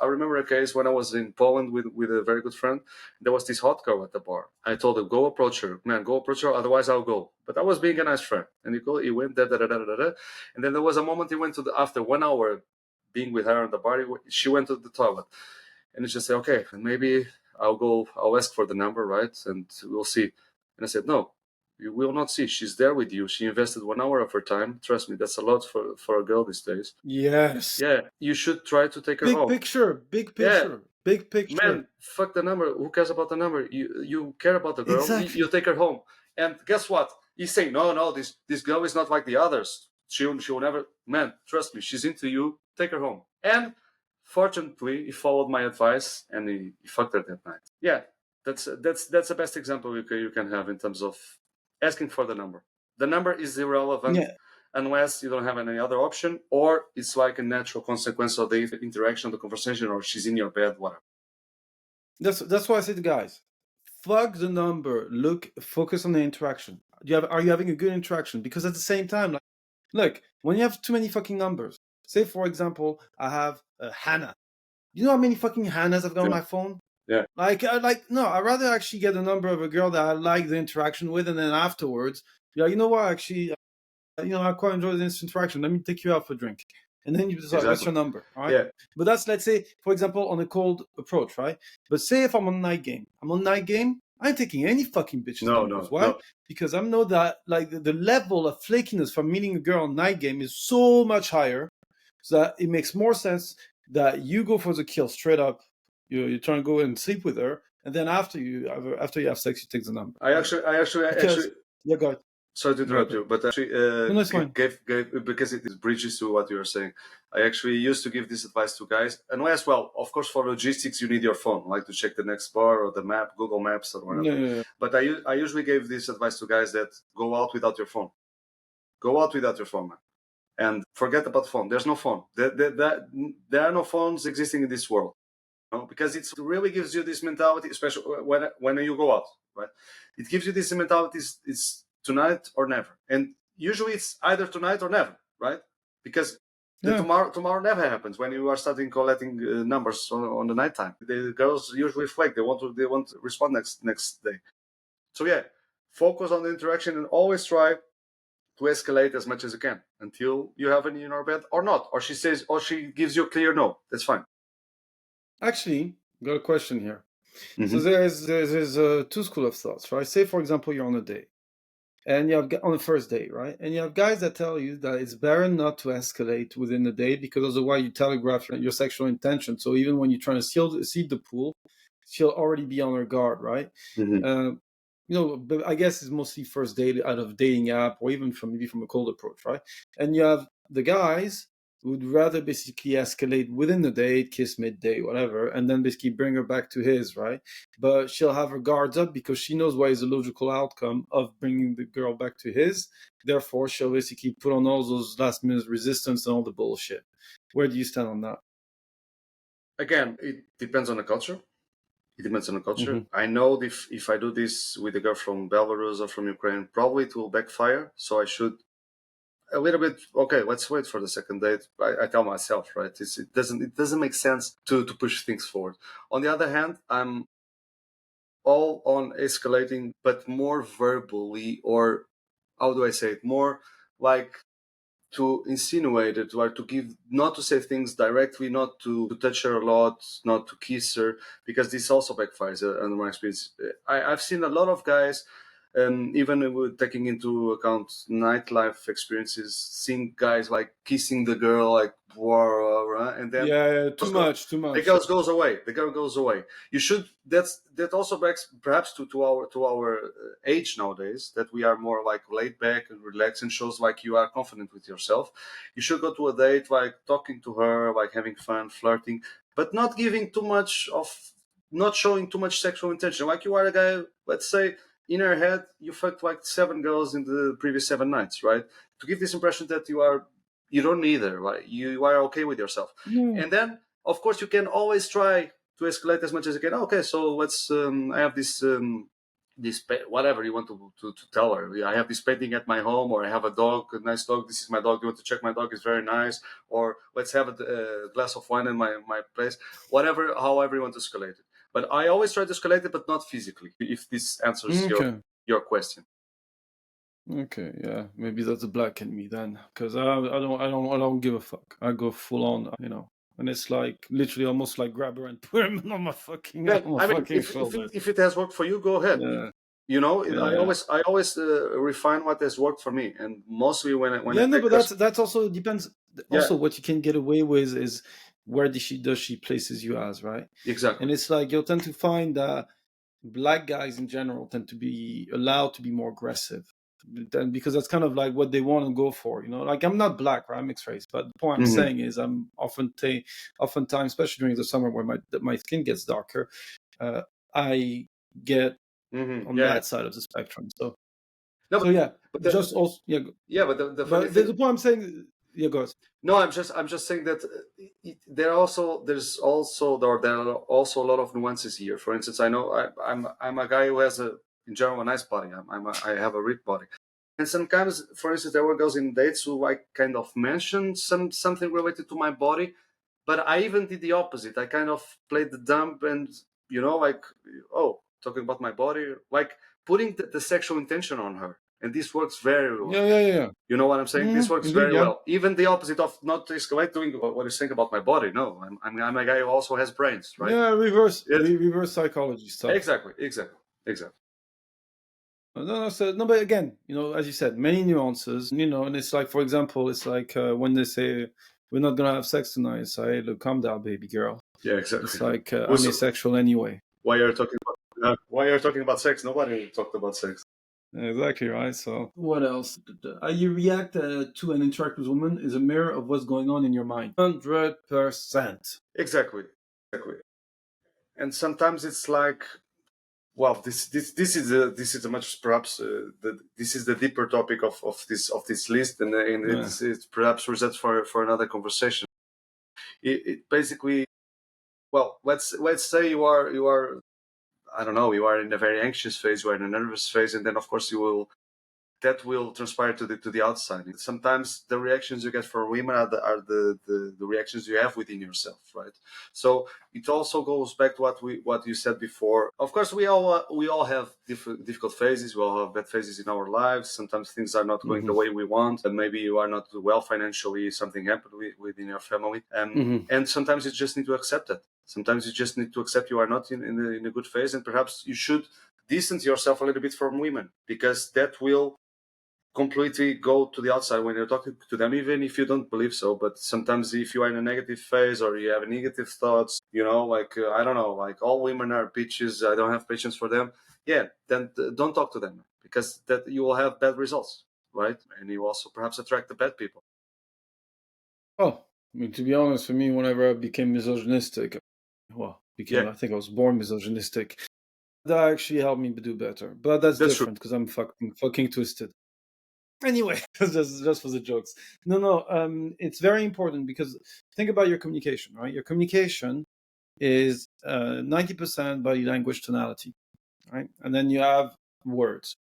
when I was in Poland with a very good friend. There was this hot girl at the bar. I told him, go approach her, man, go approach her, otherwise I'll go. But I was being a nice friend, and he went da da da da da da. And then there was a moment he went to after 1 hour being with her on the bar, she went to the toilet. And it's just say, okay, maybe I'll ask for the number, right? And we'll see. And I said, no, you will not see. She's there with you. She invested 1 hour of her time. Trust me, that's a lot for a girl these days. Yes. Yeah, you should try to take her Big home. picture, big picture, big picture. Man, fuck the number. Who cares about the number? You care about the girl. Exactly. You take her home. And guess what? He's saying, no, this girl is not like the others. She'll never. Man, trust me, she's into you. Take her home. And fortunately, he followed my advice and he fucked her that night. Yeah, that's the best example you can have in terms of asking for the number. The number is irrelevant. Yeah. Unless you don't have any other option, or it's like a natural consequence of the interaction, the conversation, or she's in your bed, whatever. That's why I said, guys, fuck the number. Focus on the interaction. Are you having a good interaction? Because at the same time, like, look, when you have too many fucking numbers, say for example, I have Hannah. You know how many fucking Hannahs I've got on my phone? Yeah. No, I'd rather actually get a number of a girl that I like the interaction with, and then afterwards, you know what, actually, I quite enjoy this interaction. Let me take you out for a drink. And then you decide, what's your number? All right. Yeah. But that's, let's say, for example, on a cold approach, right? But say if I'm on night game, I ain't taking any fucking bitches numbers. Why? No. Because I know that like the level of flakiness from meeting a girl on night game is so much higher, so that it makes more sense that you go for the kill straight up. You try and go and sleep with her, and then after you have sex, you take the number. I actually yeah, go ahead. Sorry to interrupt you, but actually, no, it's fine. Because it bridges to what you were saying. I actually used to give this advice to guys, and as well, of course, for logistics, you need your phone, like to check the next bar or the map, Google Maps or whatever. Yeah. But I usually gave this advice to guys that go out without your phone. Go out without your phone, man, and forget about the phone. There's no phone. There are no phones existing in this world. Because it really gives you this mentality, especially when you go out, right? It gives you this mentality, it's tonight or never. And usually it's either tonight or never, right? Because tomorrow never happens when you are starting collecting numbers on the nighttime. The girls usually flake. They want to respond next day. So yeah, focus on the interaction and always try to escalate as much as you can until you have any in our bed or not. Or she gives you a clear no. That's fine. Actually, got a question here. Mm-hmm. So there's two school of thoughts, right? Say, for example, you're on a date, and you have on the first date, right? And you have guys that tell you that it's better not to escalate within the date because otherwise you telegraph your sexual intention. So even when you're trying to seed the pool, she'll already be on her guard, right? Mm-hmm. But I guess it's mostly first date out of dating app or even from a cold approach, right? And you have the guys would rather basically escalate within the date, kiss midday, whatever, and then basically bring her back to his, right? But she'll have her guards up because she knows what is the logical outcome of bringing the girl back to his. Therefore, she'll basically put on all those last minute resistance and all the bullshit. Where do you stand on that? Again, it depends on the culture. Mm-hmm. I know if I do this with a girl from Belarus or from Ukraine, probably it will backfire. So I should a little bit, okay, let's wait for the second date. I tell myself, right? It doesn't make sense to push things forward. On the other hand, I'm all on escalating, but more verbally, or how do I say it? More like to insinuate it, or to give, not to say things directly, not to touch her a lot, not to kiss her, because this also backfires in my experience. I've seen a lot of guys, even with taking into account nightlife experiences, seeing guys like kissing the girl, like, and then too much. The girl goes away. You should. That also backs perhaps to our age nowadays, that we are more like laid back and relaxed, and shows like you are confident with yourself. You should go to a date like talking to her, like having fun, flirting, but not showing too much sexual intention. Like you are a guy, let's say, in her head, you fucked like 7 girls in the previous 7 nights, right? To give this impression that you don't need her, right? You are okay with yourself. And then, of course, you can always try to escalate as much as you can. Okay, so let's, I have this, whatever you want to tell her. I have this painting at my home, or I have a nice dog. This is my dog. You want to check my dog? It's very nice. Or let's have a glass of wine in my place. However you want to escalate it. But I always try to escalate it, but not physically. If this answers your question. Okay, yeah, maybe that's a black in me then, because I don't give a fuck. I go full on, and it's like literally almost like grab her and put him on my fucking Yeah, I mean, shoulder. if it has worked for you, go ahead. Yeah, You know, yeah. I always refine what has worked for me, and mostly when I Yeah, no, take but that's also depends. yeah, Also, what you can get away with is where does she places you as, right? exactly. And it's like you'll tend to find that black guys in general tend to be allowed to be more aggressive, then because that's kind of like what they want to go for. You know, like I'm not black, right? I'm mixed race, but the point I'm Hmm. saying is I'm oftentimes, especially during the summer where my skin gets darker, I get on Yeah. that side of the spectrum. No, So yeah, but just also yeah. yeah, but the funny But thing. the point I'm saying, yeah, go ahead. No, I'm just saying that there are also a lot of nuances here. For instance, I know I'm a guy who has in general a nice body. I have a ripped body, and sometimes, for instance, there were girls in dates who I kind of mentioned something related to my body, but I even did the opposite. I kind of played the dump and like, oh, talking about my body, like putting the sexual intention on her, and this works very well. Yeah, yeah, yeah, yeah. You know what I'm saying? This works Indeed, very yeah. well. Even the opposite of not escalate doing what you think about my body. No, I'm a guy who also has brains, right? Yeah, reverse psychology stuff. Exactly. No, so no, but again, as you said, many nuances, and it's like, for example, it's like when they say we're not gonna have sex tonight, it's like, hey, look, calm down, baby girl. Yeah, exactly. It's like I'm asexual anyway. Why are you talking about sex? Nobody talked about sex. Exactly right. So what else? How you react to and interact with women is a mirror of what's going on in your mind. 100%. Exactly. And sometimes it's like, well, this is a much perhaps this is the deeper topic of this list, and Yeah. it's perhaps reserved for another conversation. It basically, well, let's say you are I don't know, you are in a very anxious phase, you are in a nervous phase, and then of course that will transpire to the outside. Sometimes the reactions you get from women are the reactions you have within yourself, right? So it also goes back to what you said before. Of course, we all have difficult phases. We all have bad phases in our lives. Sometimes things are not going the way we want, and maybe you are not well financially. Something happened within your family, and sometimes you just need to accept it. Sometimes you just need to accept you are not in a good phase, and perhaps you should distance yourself a little bit from women, because that will completely go to the outside when you're talking to them, even if you don't believe so. But sometimes if you are in a negative phase or you have negative thoughts, like I don't know, like all women are bitches, I don't have patience for them, yeah, then don't talk to them, because that you will have bad results, right? And you also perhaps attract the bad people. Oh, I mean, to be honest, for me, whenever I became misogynistic, Yeah, I think I was born misogynistic. That actually helped me do better. But that's that's true. different because I'm fucking twisted. Anyway, just for the jokes. No. It's very important because think about your communication, right? Your communication is 90% body language tonality, right? And then you have words.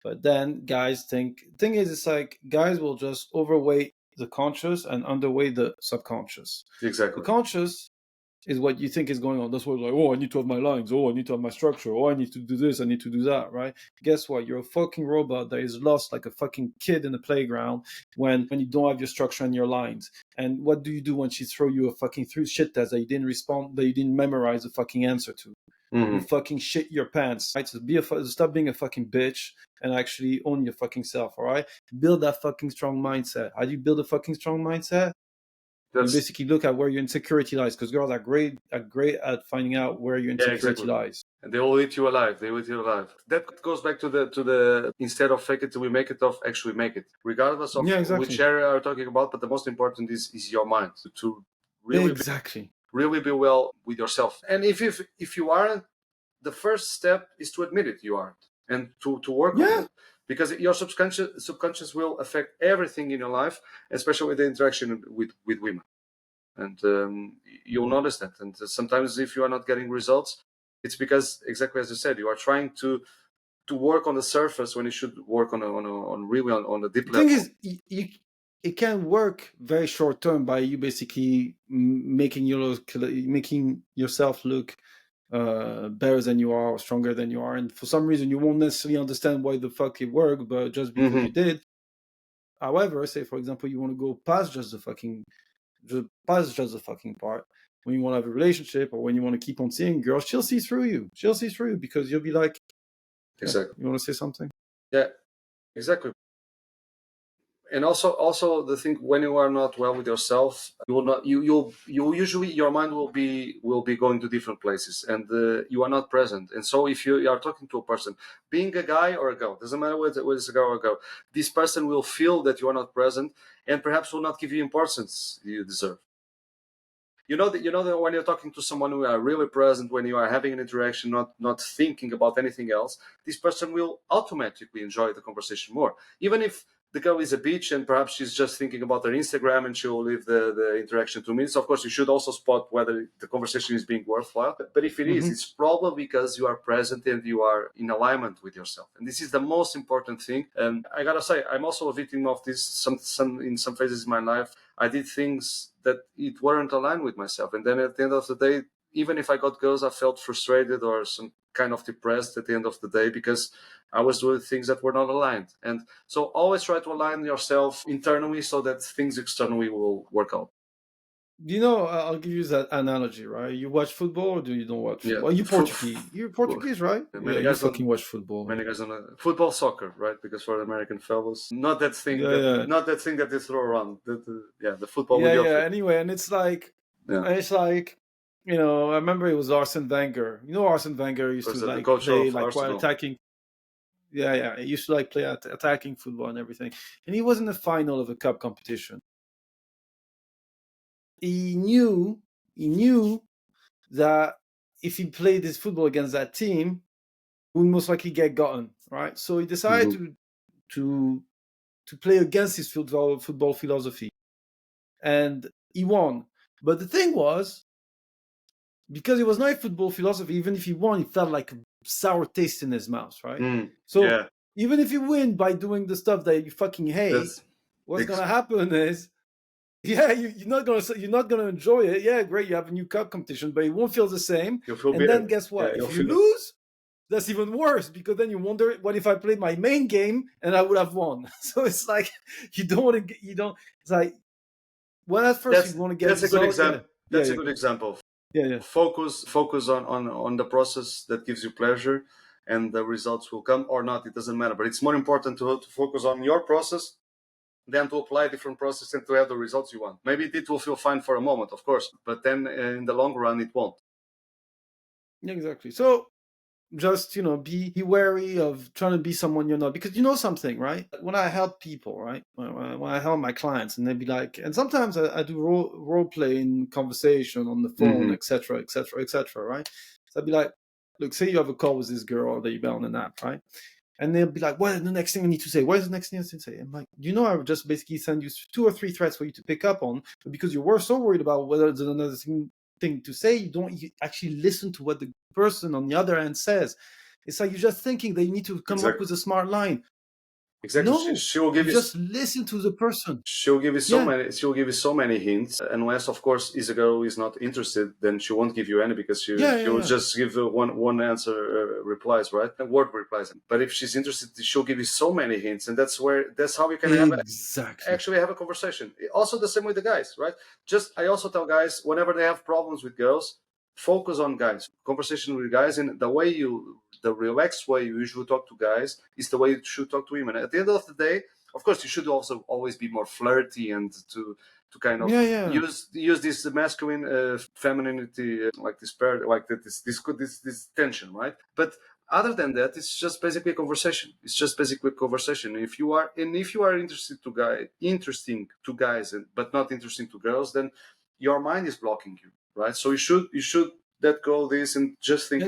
But then guys thing is, it's like guys will just overweight the conscious and underweight the subconscious. The Exactly. conscious is what you think is going on. That's what, like, oh, I need to have my lines. Oh, I need to have my structure. Oh, I need to do this. I need to do that, right? Guess what? You're a fucking robot that is lost like a fucking kid in the playground when you don't have your structure and your lines. And what do you do when she throw you a fucking shit test that you didn't respond, that you didn't memorize the fucking answer to? You fucking shit your pants, right? So stop being a fucking bitch and actually own your fucking self, all right? Build that fucking strong mindset. How do you build a fucking strong mindset? You That's basically look at where your insecurity lies, because girls are great at finding out where your Yeah, insecurity exactly. lies. And they will eat you alive. They will eat you alive. That goes back to the instead of fake it till we make it, of actually make it, regardless of Yeah, which exactly. area you're talking about. But the most important is your mind, to Exactly. really be well with yourself. And if you aren't, the first step is to admit it, you aren't, and to work on Yeah. it, because your subconscious will affect everything in your life, especially the interaction with women. And you'll notice that. And sometimes if you are not getting results, it's because, exactly as you said, you are trying to work on the surface when you should work on really on a deep The thing level. is, it can work very short term by you basically making yourself look better than you are or stronger than you are, and for some reason you won't necessarily understand why the fuck it worked, but just because you did. However, say for example you want to go past just the fucking just the fucking part. When you want to have a relationship or when you want to keep on seeing girls, she'll see through you. She'll see through you because you'll be like, Exactly. You want to say something? Yeah, exactly. And also the thing, when you are not well with yourself, you will not you usually, your mind will be going to different places, and you are not present. And so if you are talking to a person, being a guy or a girl, doesn't matter whether it's a girl or a girl, this person will feel that you are not present, and perhaps will not give you importance you deserve. You know that when you're talking to someone who are really present, when you are having an interaction, not thinking about anything else, this person will automatically enjoy the conversation more. Even if the girl is a bitch and perhaps she's just thinking about her Instagram and she will leave the interaction 2 minutes. Of course, you should also spot whether the conversation is being worthwhile. But if it is, it's probably because you are present and you are in alignment with yourself. And this is the most important thing. And I gotta say, I'm also a victim of this. Some in some phases in my life, I did things that it weren't aligned with myself. And then at the end of the day, even if I got girls, I felt frustrated or some kind of depressed at the end of the day because I was doing things that were not aligned. And so always try to align yourself internally so that things externally will work out. I'll give you that analogy, right? You watch football or do you don't watch football? Yeah, You're Portuguese. You're Portuguese, right? Many You guys fucking watch football. Many guys don't football, soccer, right? Because for the American fellows, not that thing not that thing that they throw around. The football with your feet. Anyway, and it's like, I remember it was Arsene Wenger. Arsene Wenger used to like play like quite attacking. He used to like play attacking football and everything. And he was in the final of a cup competition. He knew that if he played his football against that team, he would most likely get gotten, right? So he decided to play against his football philosophy, and he won. But the thing was, because it was not a football philosophy, even if he won, he felt like a sour taste in his mouth, right? Even if you win by doing the stuff that you fucking hate, what's gonna happen is, you're not gonna enjoy it. Yeah, great, you have a new cup competition, but it won't feel the same. And then guess what? If you lose, that's even worse, because then you wonder, what if I played my main game and I would have won? So it's like it's like, when at first you want to get that's a good example. That's a good example. Focus on the process that gives you pleasure, and the results will come or not. It doesn't matter. But it's more important to focus on your process than to apply different process and to have the results you want. Maybe it will feel fine for a moment, of course, but then in the long run, it won't. Exactly. So just be wary of trying to be someone you're not, because something, right? When I help people, right, when I help my clients, and they'd be like, and sometimes I do role playing conversation on the phone, etc., right? So I'd be like, look, say you have a call with this girl that you met on an app, right? And they'll be like, what is the next thing I need to say? What is the next thing I need to say? I'm like, I would just basically send you 2 or 3 threats for you to pick up on, but because you were so worried about whether there's another thing to say, you actually listen to what the person on the other end says. It's like you're just thinking that you need to come up with a smart line. Exactly. No, she will give you just listen to the person. She'll give you so many hints, unless, of course, if a girl is not interested, then she won't give you any, because she will just give one answer replies, right? Word replies. But if she's interested, she'll give you so many hints, and that's how you can actually have a conversation. Also, the same with the guys, right? I also tell guys, whenever they have problems with girls, focus on guys, conversation with guys, and the relaxed way you usually talk to guys is the way you should talk to women. At the end of the day, of course, you should also always be more flirty and to kind of use this masculine femininity, like this this tension, right? But other than that, it's just basically a conversation. If you are interesting to guys, but not interesting to girls, then your mind is blocking you, right? So you should let go of this and just think.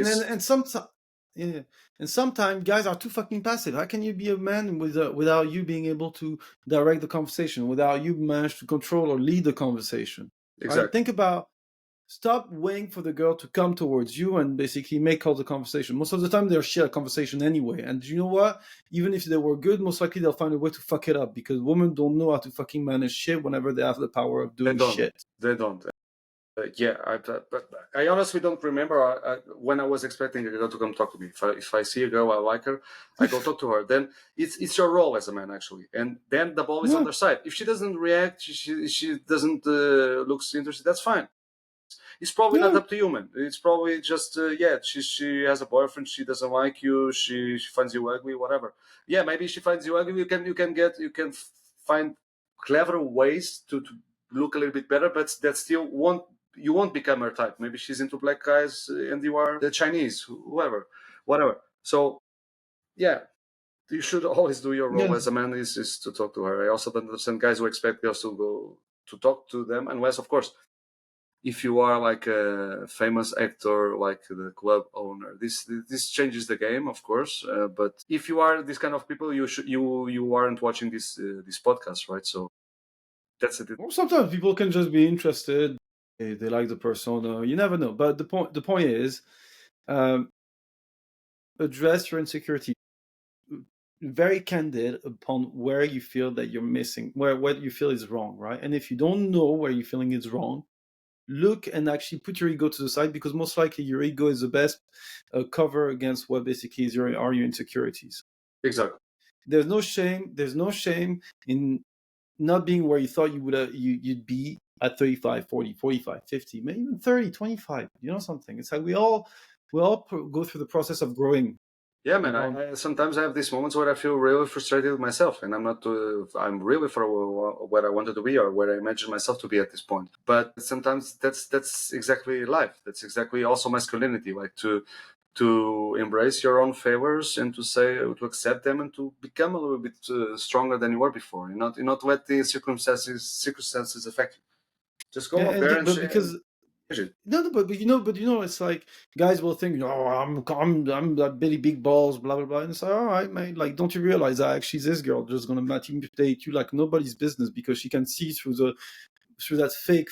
And sometimes guys are too fucking passive. How can you be a man without you being able to direct the conversation, without you manage to control or lead the conversation? Exactly. Right? Think about, stop waiting for the girl to come towards you and basically make all the conversation. Most of the time they'll share a conversation anyway. And you know what? Even if they were good, most likely they'll find a way to fuck it up, because women don't know how to fucking manage shit whenever they have the power of doing shit. They don't. But I honestly don't remember when I was expecting a girl to come talk to me. If I see a girl I like her, I go talk to her. Then it's your role as a man actually, and then the ball is on Yeah, their side. If she doesn't react, she doesn't looks interested. That's fine. It's probably not yeah, up to you, man. It's probably just she has a boyfriend. She doesn't like you. She finds you ugly. Whatever. Yeah, maybe she finds you ugly. You can find clever ways to look a little bit better, but that still won't you won't become her type. Maybe she's into black guys and you are the Chinese, whoever, whatever. So yeah, you should always do your role yeah. as a man is to talk to her. I also don't understand guys who expect girls to go to talk to them unless, of course, if you are like a famous actor, like the club owner, this changes the game, of course. But if you are this kind of people, you aren't watching this podcast, right? So that's it. Or sometimes people can just be interested. They like the persona. You never know. But the point is, um, address your insecurity. Very candid upon where you feel that you're missing, where what you feel is wrong, right? And if you don't know where you're feeling is wrong, look and actually put your ego to the side, because most likely your ego is the best cover against what basically are your insecurities. Exactly. There's no shame. There's no shame in not being where you thought you'd be at 35, 40, 45, 50, maybe even 30, 25. You know something? It's like we all go through the process of growing. Yeah, You man. know, I sometimes I have these moments where I feel really frustrated with myself, and I'm not. I'm really for where I wanted to be or where I imagined myself to be at this point. But sometimes that's exactly life. That's exactly also masculinity, like to embrace your own favors and to say to accept them and to become a little bit stronger than you were before. You not let the circumstances affect you. Just go out there and but change because it. no, no, but it's like guys will think, oh, I'm that Billy Big Balls, blah blah blah, and it's like, all right, man, like, don't you realize that actually this girl just gonna manipulate you like nobody's business because she can see through that fake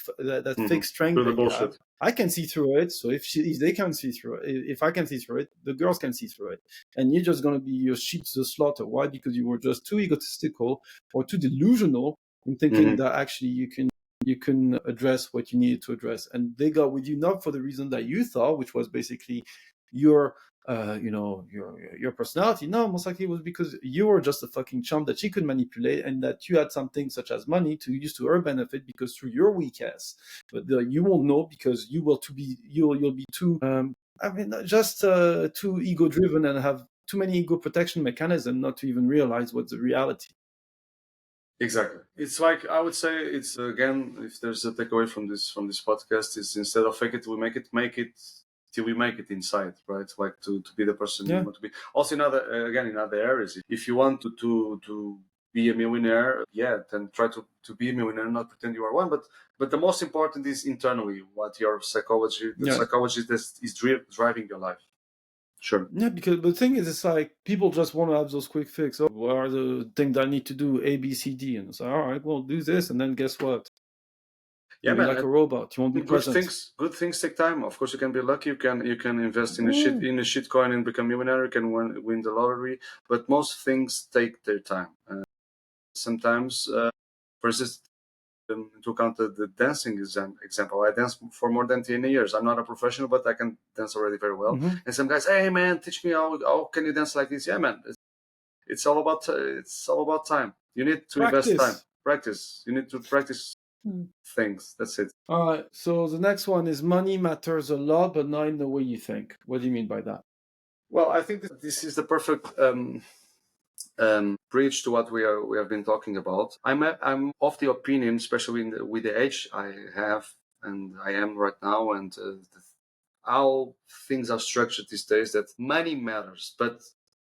strength Do the that you have. bullshit. I can see through it. So if they can see through it, if I can see through it, the girls can see through it, and you're just gonna be your sheep to the slaughter. Why? Because you were just too egotistical or too delusional in thinking Hmm. that actually you can address what you needed to address, and they got with you not for the reason that you thought, which was basically your your personality. No, most likely it was because you were just a fucking chump that she could manipulate, and that you had something such as money to use to her benefit, because through your weak ass. But you won't know because you'll be too just too ego driven and have too many ego protection mechanisms not to even realize what's the reality. Exactly. It's like I would say it's again, if there's a takeaway from this podcast, is instead of fake it, we make it till we make it inside, right? Like to be the person you Yeah. want to be. Also, in other areas, if you want to be a millionaire, yeah, then try to be a millionaire, not pretend you are one. But the most important is internally what your the Yeah. psychology that is driving your life. Sure. Yeah, because the thing is, it's like people just want to have those quick fix. Oh, what are the things that I need to do? A, B, C, D, and it's like, all right, well, do this, and then guess what? Yeah, You'll be man. like a robot. You won't be present. Good things take time. Of course, you can be lucky. You can invest in a shit Mm. in a shit coin and become millionaire. You can win the lottery, but most things take their time. Sometimes, for instance, to count the dancing example, I danced for more than 10 years. I'm not a professional, but I can dance already very well. Hmm. And some guys, hey man, teach me how can you dance like this? Yeah, man, it's all about time. You need to invest time, Practice. practice. You need to practice Mm. things. That's it. All right. So the next one is money matters a lot, but not in the way you think. What do you mean by that? Well, I think that this is the perfect bridge to what we have been talking about. I'm of the opinion, especially with the age I have and I am right now, and how things are structured these days, that money matters, but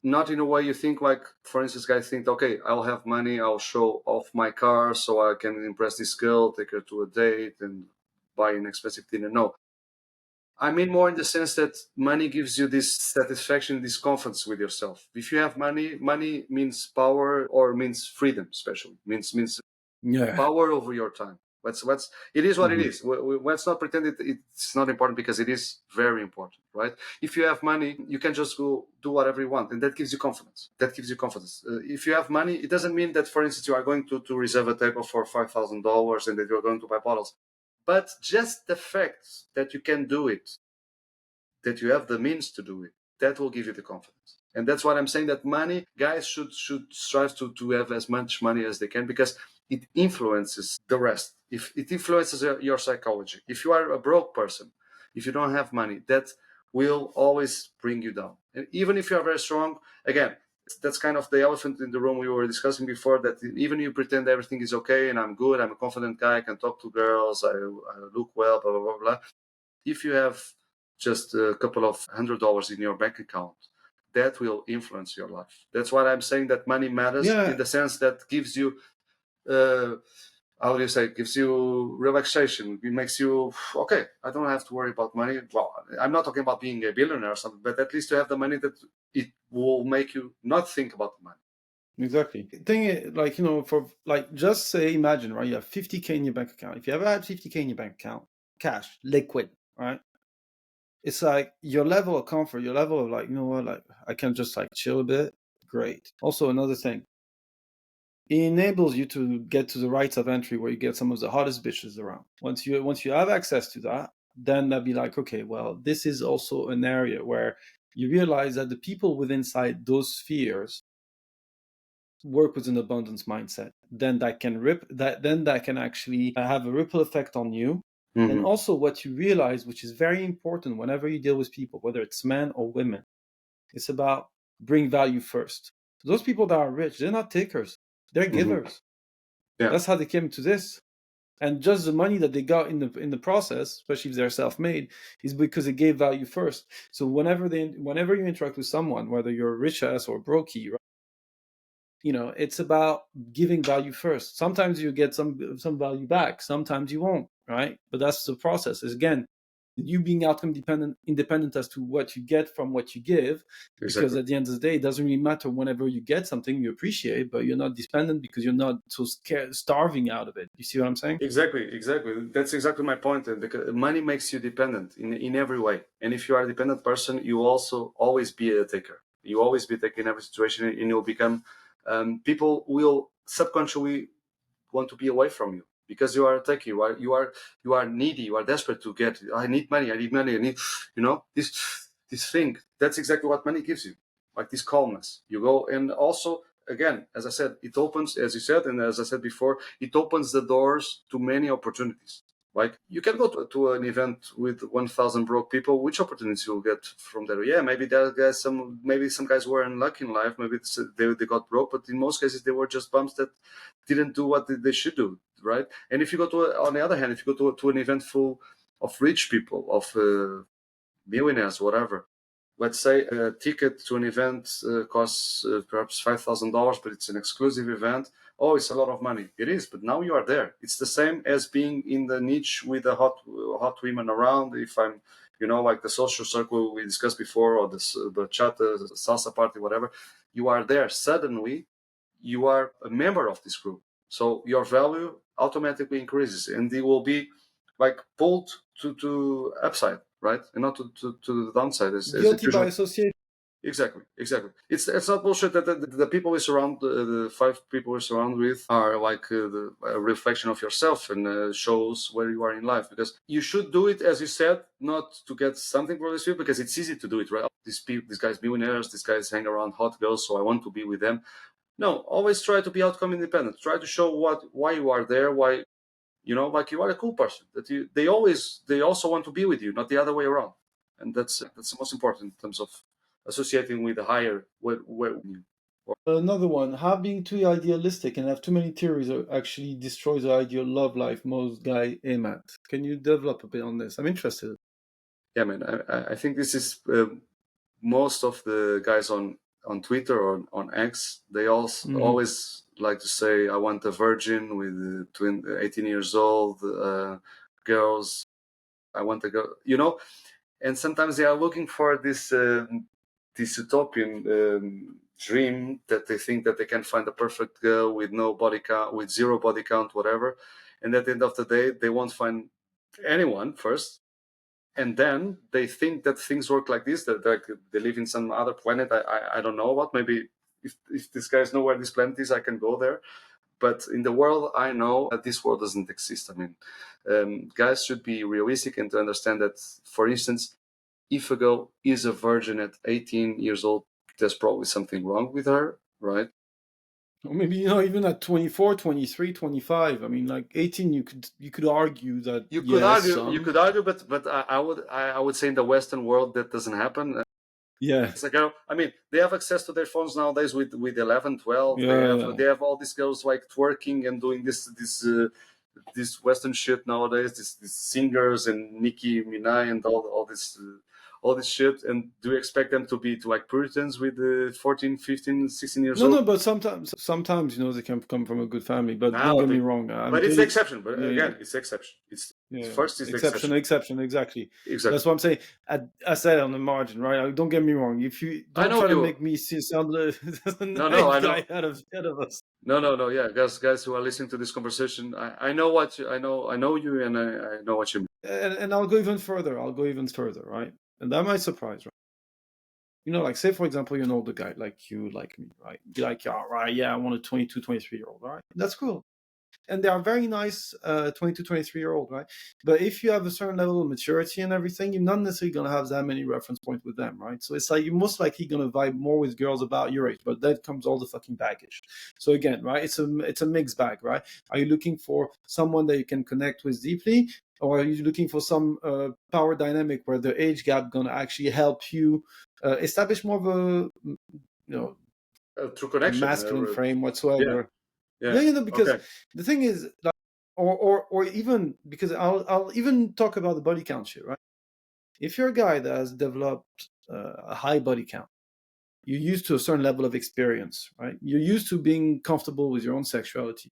not in a way you think. Like, for instance, guys think, okay, I'll have money, I'll show off my car so I can impress this girl, take her to a date, and buy an expensive dinner. No, I mean more in the sense that money gives you this satisfaction, this confidence with yourself. If you have money, money means power or means freedom, especially means Yeah. power over your time. Let's it is what it Hmm. is. Let's not pretend it's not important, because it is very important, right? If you have money, you can just go do whatever you want, and that gives you confidence. If you have money, it doesn't mean that, for instance, you are going to reserve a table for $5,000 and that you're going to buy bottles. But just the fact that you can do it, that you have the means to do it, that will give you the confidence. And that's what I'm saying, that money, guys should strive to have as much money as they can, because it influences the rest. If it influences your psychology. If you are a broke person, if you don't have money, that will always bring you down. And even if you are very strong, again, that's kind of the elephant in the room we were discussing before, that even you pretend everything is okay and I'm good, I'm a confident guy, I can talk to girls, I look well, blah, blah, blah, blah. If you have just a couple of $100 in your bank account, that will influence your life. That's why I'm saying that money matters, in the sense that gives you, how do you say, it gives you relaxation. It makes you, okay, I don't have to worry about money. Well, I'm not talking about being a billionaire or something, but at least you have the money that it will make you not think about the money. Exactly. The thing is, like, for like, just say, imagine, right? You have 50K in your bank account. If you ever had 50K in your bank account, cash, liquid, right? It's like your level of comfort, your level of like, like I can just like chill a bit. Great. Also, another thing, it enables you to get to the rights of entry where you get some of the hottest bitches around. Once you have access to that, then that'd be like, okay, well, this is also an area where you realize that the people within inside those spheres work with an abundance mindset. Then that can actually have a ripple effect on you. Mm-hmm. And also what you realize, which is very important whenever you deal with people, whether it's men or women, it's about bring value first. Those people that are rich, they're not takers, they're givers. Yeah. That's how they came to this. And just the money that they got in the process, especially if they're self-made, is because they gave value first. So whenever you interact with someone, whether you're rich ass or brokey, right, it's about giving value first. Sometimes you get some value back, sometimes you won't, right? But that's the process. Is again, you being outcome independent as to what you get from what you give. Because Exactly. at the end of the day, it doesn't really matter. Whenever you get something you appreciate, but you're not dependent because you're not so scared, starving out of it. You see what I'm saying? Exactly. That's exactly my point. Because money makes you dependent in every way. And if you are a dependent person, you also always be a taker. You always be taking every situation, and you'll become, people will subconsciously want to be away from you, because you are a taker. You are needy. You are desperate to get. I need money. I need, this thing. That's exactly what money gives you, like this calmness. You go, and also, again, as I said, it opens, as you said, and as I said before, it opens the doors to many opportunities. Like, you can go to an event with 1,000 broke people. Which opportunities you'll get from there? Yeah, maybe there are some guys were unlucky in life. Maybe they got broke, but in most cases they were just bums that didn't do what they should do, right? And if you go on the other hand, if you go to an event full of rich people, of millionaires, whatever. Let's say a ticket to an event costs perhaps $5,000, but it's an exclusive event. Oh, it's a lot of money. It is, but now you are there. It's the same as being in the niche with the hot women around. If I'm, like the social circle we discussed before, or the bachata, the salsa party, whatever, you are there. Suddenly, you are a member of this group. So your value automatically increases, and it will be like pulled to upside, right? And not to the downside, as it Guilty by usually. association. Exactly. It's not bullshit that the people we surround, the 5 people we surround with, are like a reflection of yourself, and shows where you are in life. Because you should do it, as you said, not to get something from this field, because it's easy to do it, right? These guys millionaires, these guys hang around hot girls, so I want to be with them. No, always try to be outcome independent. Try to show why you are there, why, like you are a cool person. That they also want to be with you, not the other way around. And that's the most important in terms of associating with the higher. Another one, how being too idealistic and have too many theories actually destroys the ideal love life most guys aim at. Can you develop a bit on this? I'm interested. Yeah, man. I think this is most of the guys on Twitter or on X. They also always like to say, "I want a virgin with 18 years old girls. I want a girl." And sometimes they are looking for this utopian dream, that they think that they can find a perfect girl with no body count, with zero body count, whatever. And at the end of the day, they won't find anyone first. And then they think that things work like this, that they live in some other planet I don't know about. Maybe if these guys know where this planet is, I can go there. But in the world, I know that this world doesn't exist. I mean, guys should be realistic and to understand that, for instance, if a girl is a virgin at 18 years old, there's probably something wrong with her, right? Or maybe, even at 24, 23, 25. I mean, like 18, you could argue that You could yes, argue, some. but I would say in the Western world that doesn't happen. Yeah. It's like, I mean, they have access to their phones nowadays with 11, 12. They have Yeah. they have all these girls like twerking and doing this Western shit nowadays. These singers and Nicki Minaj and all this shit. And do you expect them to be like Puritans with 14, 15, 16 years No, old? no, but sometimes they can come from a good family. But Now, don't get me wrong. I'm but it's the pretty. exception. But Yeah, again, it's the exception. It's yeah. first is the exception. Exception, exactly. Exactly. That's what I'm saying. I said on the margin, right? Don't get me wrong. If you I don't know try to you. make me sound the No, nice I know. guy out of us. No. Yeah, guys who are listening to this conversation, I know what you, I know you, and I know what you mean. And I'll go even further. Right? And that might surprise, right? Like say for example, you're an older guy like you, like me, right? Be like, all right, yeah, I want a 22, 23-year-old, right? That's cool. And they are very nice 22, 23-year-old, right? But if you have a certain level of maturity and everything, you're not necessarily going to have that many reference points with them, right? So it's like you're most likely going to vibe more with girls about your age, but that comes all the fucking baggage. So again, right, it's a mixed bag, right? Are you looking for someone that you can connect with deeply, or are you looking for some power dynamic where the age gap going to actually help you establish more of Through a connection. masculine frame Yeah, whatsoever? yeah. Yeah, because Okay. the thing is, like, or even because I'll even talk about the body count shit, right? If you're a guy that has developed a high body count, you're used to a certain level of experience, right? You're used to being comfortable with your own sexuality.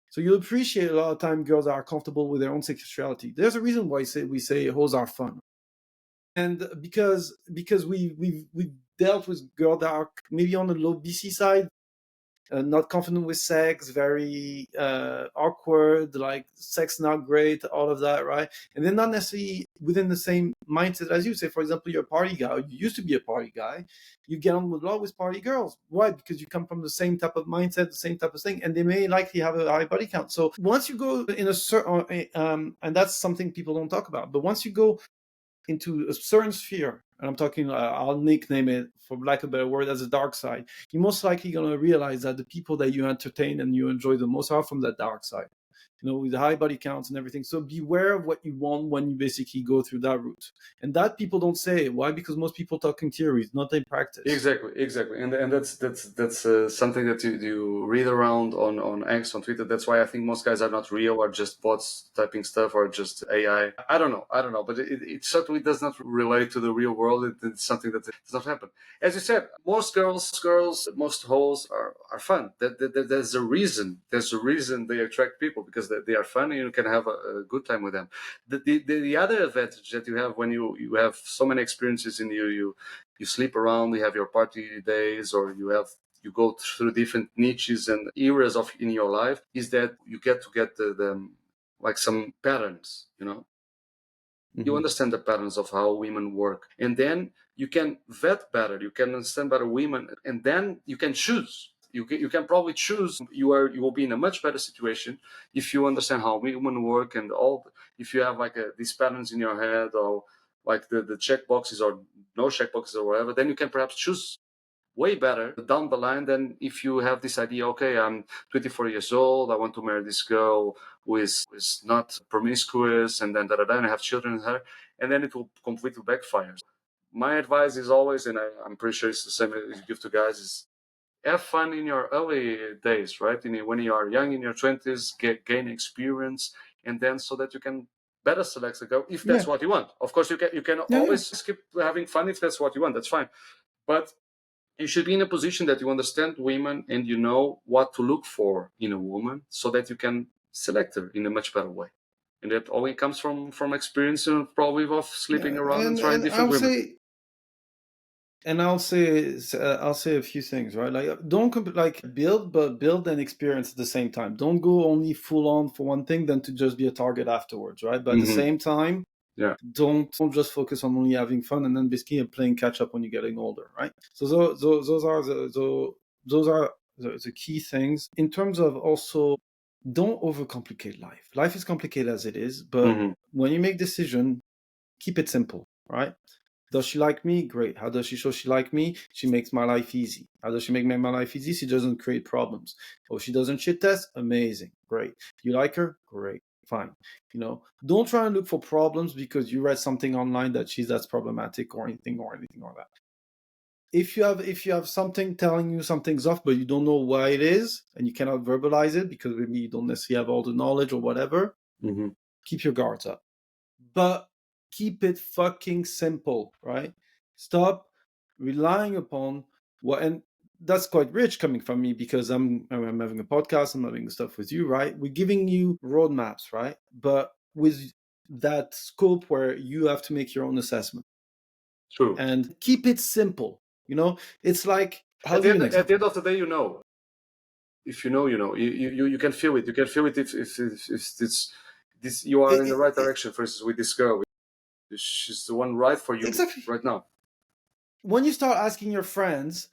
So you'll appreciate a lot of time girls are comfortable with their own sexuality. There's a reason why we say hoes are fun, and because we've dealt with girls that are maybe on the low BC side, not confident with sex, very awkward, like sex not great, all of that, right? And they're not necessarily within the same mindset as you. Say, for example, you're a party guy, or you used to be a party guy, you get on with a lot with party girls. Why? Because you come from the same type of mindset, the same type of thing, and they may likely have a high body count. So once you go in a certain, and that's something people don't talk about, but once you go into a certain sphere, and I'm talking, I'll nickname it, for lack of a better word, as a dark side, you're most likely going to realize that the people that you entertain and you enjoy the most are from that dark side, with the high body counts and everything. So beware of what you want when you basically go through that route. And that people don't say. Why? Because most people talk in theories, not in practice. Exactly, and that's something that you read around on X, on Twitter. That's why I think most guys are not real, or just bots typing stuff, or just AI. I don't know, but it certainly does not relate to the real world. It's something that does not happen. As you said, most girls, most hoes are fun. There's a reason. There's a reason they attract people, because they are fun and you can have a good time with them. The other advantage that you have when you have so many experiences in you sleep around, you have your party days, or you go through different niches and eras in your life, is that you get to get the like some patterns, you understand the patterns of how women work, and then you can vet better, you can understand better women, and then you can choose. You can probably choose. You will be in a much better situation if you understand how women work, and all. If you have like these patterns in your head, or like the check boxes or no check boxes or whatever, then you can perhaps choose way better down the line than if you have this idea, okay, I'm 24 years old, I want to marry this girl who is not promiscuous, and then and I have children with her, and then it will completely backfire. My advice is always, and I'm pretty sure it's the same as you give to guys, is have fun in your early days, right? When you are young, in your 20s, gain experience, and then so that you can better select the girl if that's Yeah. what you want. Of course, you can Yeah, yeah. always keep having fun if that's what you want. That's fine, but you should be in a position that you understand women and you know what to look for in a woman, so that you can select her in a much better way. And that only comes from experience, and probably of sleeping Yeah. around and trying And different women. I'll say a few things, right? Like, don't build, but build and experience at the same time. Don't go only full on for one thing, then to just be a target afterwards, right? But at the same time, Yeah. don't just focus on only having fun and then basically playing catch up when you're getting older, right? So those are the key things. In terms of also, don't overcomplicate life. Life is complicated as it is, but when you make decision, keep it simple, right? Does she like me? Great. How does she show she like me? She makes my life easy. How does she make my life easy? She doesn't create problems. Oh, she doesn't shit test? Amazing. Great. You like her? Great. Fine. Don't try and look for problems because you read something online that that's problematic or anything like that. If you have something telling you something's off, but you don't know why it is, and you cannot verbalize it because maybe you don't necessarily have all the knowledge or whatever, keep your guards up. But keep it fucking simple, right? Stop relying upon and that's quite rich coming from me because I'm having a podcast, I'm having stuff with you, right? We're giving you roadmaps, right? But with that scope where you have to make your own assessment. True. And keep it simple. It's like, I'll give you an example. At the end of the day, if you know, you can feel it. You can feel it if it's this, you are in the right direction. For instance, with this girl, she's the one right for you right now. When you start asking your friends,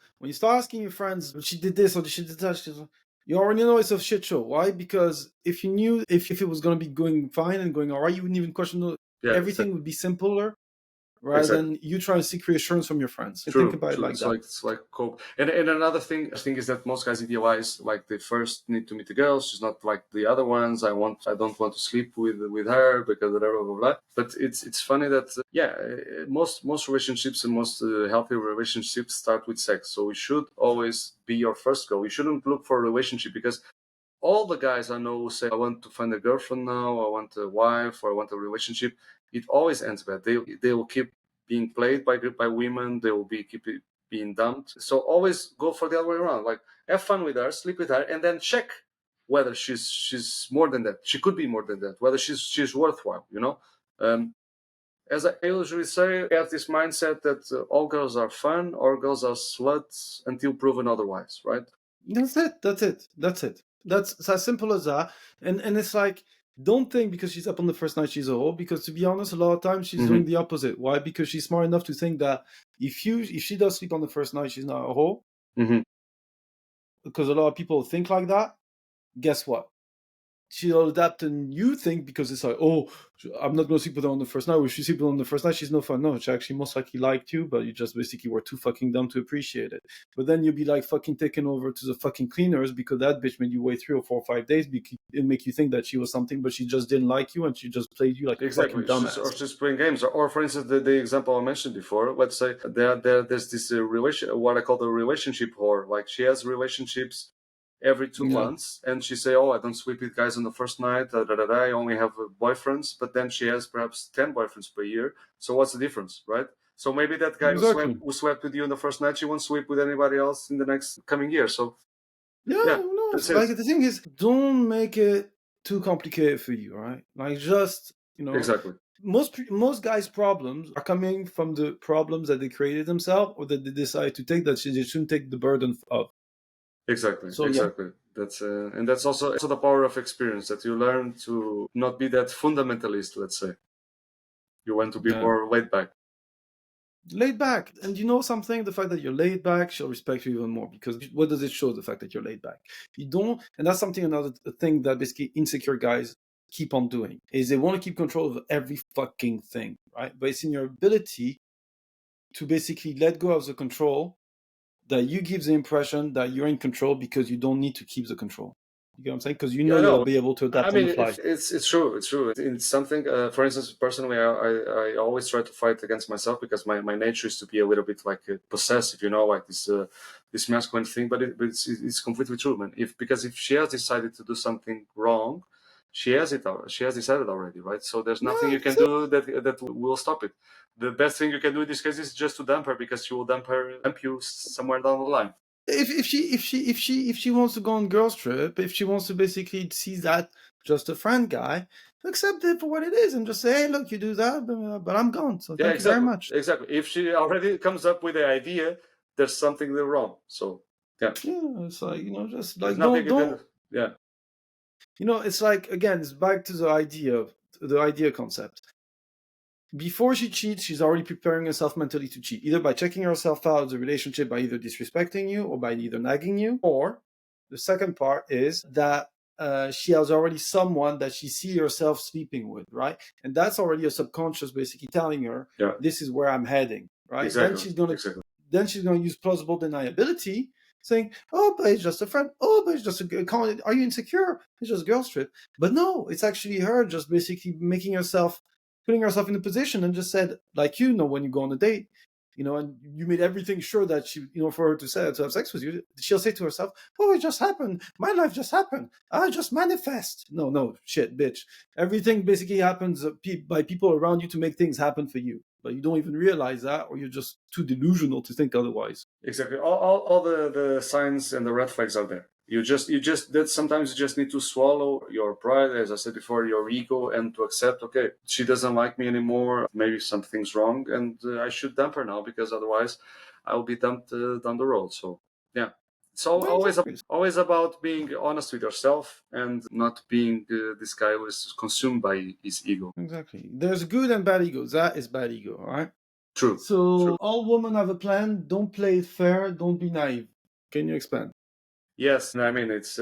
she did this or she did that, you already know it's a shit show. Why? Because if you knew if it was going to be going fine and going all right, you wouldn't even question. Everything would be simpler. Rather than you try to seek reassurance from your friends. True, think about it like that. It's like cope. And another thing I think is that most guys idealize, like, they first need to meet the girl. She's not like the other ones. I don't want to sleep with her because blah blah blah. But it's funny that most relationships and most healthy relationships start with sex. So it should always be your first goal. You shouldn't look for a relationship because all the guys I know who say, I want to find a girlfriend now, I want a wife, or I want a relationship, it always ends bad. They will keep being played by women, they will keep being dumped. So always go for the other way around. Like, have fun with her, sleep with her, and then check whether she's more than that. She could be more than that, whether she's worthwhile, As I usually say, I have this mindset that all girls are fun, all girls are sluts until proven otherwise, right? That's it. That's as simple as that. And it's like, don't think because she's up on the first night she's a hoe, because to be honest, a lot of times she's doing the opposite. Why? Because she's smart enough to think that if she does sleep on the first night, she's not a hoe. Because a lot of people think like that. Guess what? She'll adapt a new thing because it's like, oh, I'm not going to sleep with her on the first night. If she sleeps with her on the first night, she's no fun. No, she actually most likely liked you, but you just basically were too fucking dumb to appreciate it. But then you'll be like fucking taken over to the fucking cleaners because that bitch made you wait 3 or 4 or 5 days and make you think that she was something, but she just didn't like you and she just played you like a fucking dumbass. Or she's playing games. Or for instance, the example I mentioned before, let's say there's this what I call the relationship whore. Like, she has relationships every 2 months, and she say, oh, I don't sleep with guys on the first night, I only have boyfriends, but then she has perhaps 10 boyfriends per year. So what's the difference, right? So maybe that guy who slept with you on the first night, she won't sleep with anybody else in the next coming year. So no, like, the thing is, don't make it too complicated for you, right? Like, just, exactly. Most guys' problems are coming from the problems that they created themselves or that they decide to take that they shouldn't take the burden of. Exactly. That's and that's also the power of experience, that you learn to not be that fundamentalist. Let's say you want to be more laid back. And something, the fact that you're laid back, she'll respect you even more, because what does it show? The fact that you're laid back. You don't, and that's another thing that basically insecure guys keep on doing, is they want to keep control of every fucking thing, right? But it's in your ability to basically let go of the control that you give the impression that you're in control, because you don't need to keep the control. You get what I'm saying? Because you'll be able to adapt on the fly. It's true. It's something. For instance, personally, I always try to fight against myself, because my nature is to be a little bit like possessive, like this masculine thing. But it's completely true, man. Because if she has decided to do something wrong, she has decided already, right? So there's nothing you can do that will stop it. The best thing you can do in this case is just to dump her, because she will dump you somewhere down the line. If she wants to go on girls trip, if she wants to basically see that just a friend guy, accept it for what it is and just say, hey, look, you do that, but I'm gone. So thank you very much. Exactly. If she already comes up with the idea, there's something wrong. So it's like, just like, don't. It's like, again, it's back to the idea concept. Before she cheats, she's already preparing herself mentally to cheat, either by checking herself out of the relationship by either disrespecting you or by either nagging you, or The second part is that she has already someone that she see herself sleeping with, right? And that's already a subconscious basically telling her, this is where I'm heading, right? Exactly. Then she's gonna use plausible deniability, saying, oh, but it's just a friend. Oh, but it's just a, are you insecure? It's just a girl trip. But no, it's actually her just basically putting herself in a position and just said, like, when you go on a date, and you made everything sure that she, for her to have sex with you, she'll say to herself, oh, it just happened. My life just happened. I just manifest. No, shit, bitch. Everything basically happens by people around you to make things happen for you. But you don't even realize that, or you're just too delusional to think otherwise. Exactly. All the signs and the red flags are there. Sometimes you just need to swallow your pride, as I said before, your ego, and to accept, okay, she doesn't like me anymore. Maybe something's wrong, and I should dump her now, because otherwise I will be dumped down the road. So yeah, it's always about being honest with yourself and not being this guy who is consumed by his ego. Exactly. There's good and bad ego. That is bad ego, all right? True. So all women have a plan. Don't play it fair. Don't be naive. Can you expand? Yes, I mean it's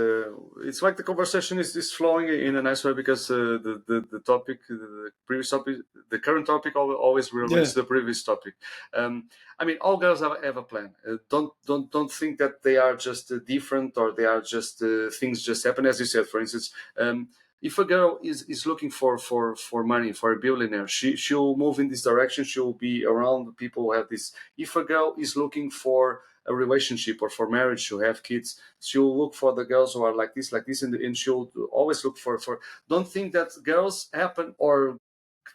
like the conversation is flowing in a nice way, because the topic, the previous topic, the current topic always relates to the previous topic. I mean, all girls have a plan. Don't think that they are just different, or they are just things just happen. As you said, for instance, if a girl is looking for money, for a billionaire, she'll move in this direction. She'll be around people who have this. If a girl is looking for a relationship or for marriage, she'll have kids, she'll look for the girls who are like this, and she'll always look for. Don't think that girls happen, or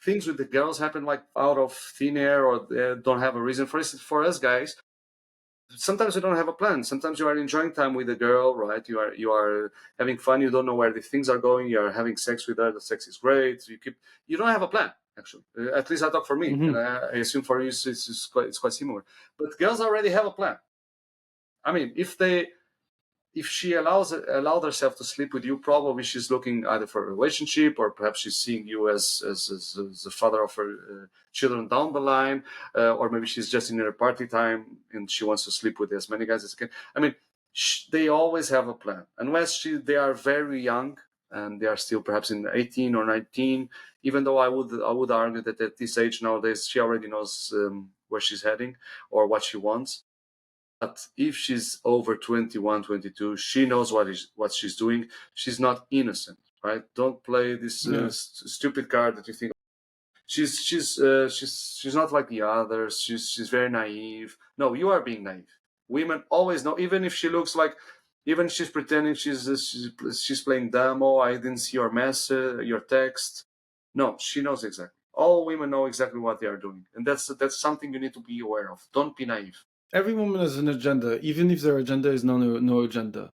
things with the girls happen like out of thin air, or don't have a reason. For instance, for us guys, sometimes you don't have a plan. Sometimes you are enjoying time with a girl, right? You are having fun. You don't know where the things are going. You are having sex with her. The sex is great. You don't have a plan, actually. At least I talk for me, and I assume for you it's quite similar. But girls already have a plan. I mean, if she allowed herself to sleep with you, probably she's looking either for a relationship, or perhaps she's seeing you as the father of her children down the line, or maybe she's just in her party time and she wants to sleep with as many guys as she can. I mean, they always have a plan, unless they are very young and they are still perhaps in 18 or 19. Even though I would argue that at this age nowadays she already knows where she's heading or what she wants. But if she's over 21, 22, she knows what she's doing. She's not innocent, right? Don't play this stupid card that you think she's not like the others. She's very naive. No, you are being naive. Women always know, even if she looks like, even she's pretending she's playing dumb. Oh, I didn't see your message, your text. No, she knows exactly. All women know exactly what they are doing, and that's something you need to be aware of. Don't be naive. Every woman has an agenda, even if their agenda is no agenda.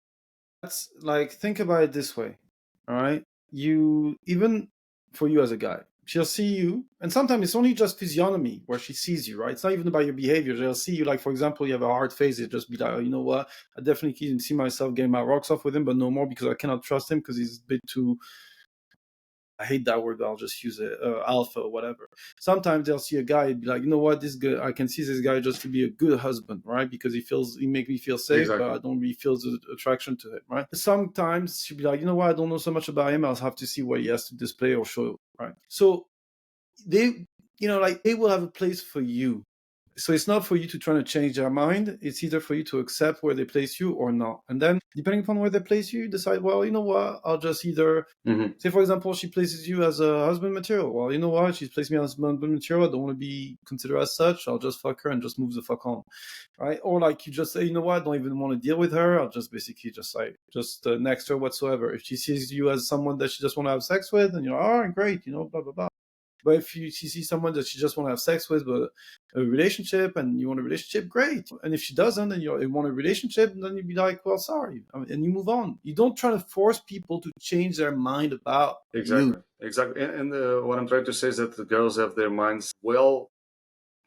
That's like, think about it this way, all right? Even for you as a guy, she'll see you, and sometimes it's only just physiognomy where she sees you, right? It's not even about your behavior. She'll see you, like, for example, you have a hard face, it'll just be like, oh, you know what? I definitely can see myself getting my rocks off with him, but no more, because I cannot trust him because he's a bit too, I hate that word, but I'll just use it, alpha or whatever. Sometimes they'll see a guy and be like, you know what, this guy, I can see this guy just to be a good husband, right? Because he make me feel safe, but I don't really feel the attraction to him, right? Sometimes she'll be like, you know what, I don't know so much about him, I'll have to see what he has to display or show, right? So they will have a place for you. So it's not for you to try to change their mind. It's either for you to accept where they place you or not. And then, depending upon where they place you, decide, well, you know what, I'll just either, say, for example, she places you as a husband material. Well, you know what, she's placed me as husband material. I don't want to be considered as such. I'll just fuck her and just move the fuck on, right? Or like you just say, you know what, I don't even want to deal with her. I'll just basically just next her whatsoever. If she sees you as someone that she just want to have sex with, then you're like, all right, great, blah, blah, blah. But if she sees someone that she just want to have sex with, but a relationship, and you want a relationship, great. And if she doesn't, and you want a relationship, then you'd be like, well, sorry. And you move on. You don't try to force people to change their mind about you. Exactly. And what I'm trying to say is that the girls have their minds well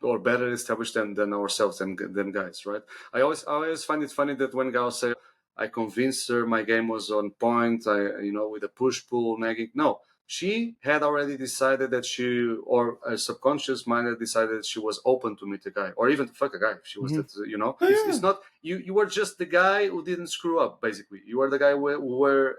or better established than ourselves, than guys, right? I always find it funny that when girls say, I convinced her my game was on point, with a push-pull nagging. No. She had already decided that or a subconscious mind had decided that she was open to meet a guy, or even to fuck a guy. She was that, Oh, it's yeah. not, you were just the guy who didn't screw up, basically. You were the guy who were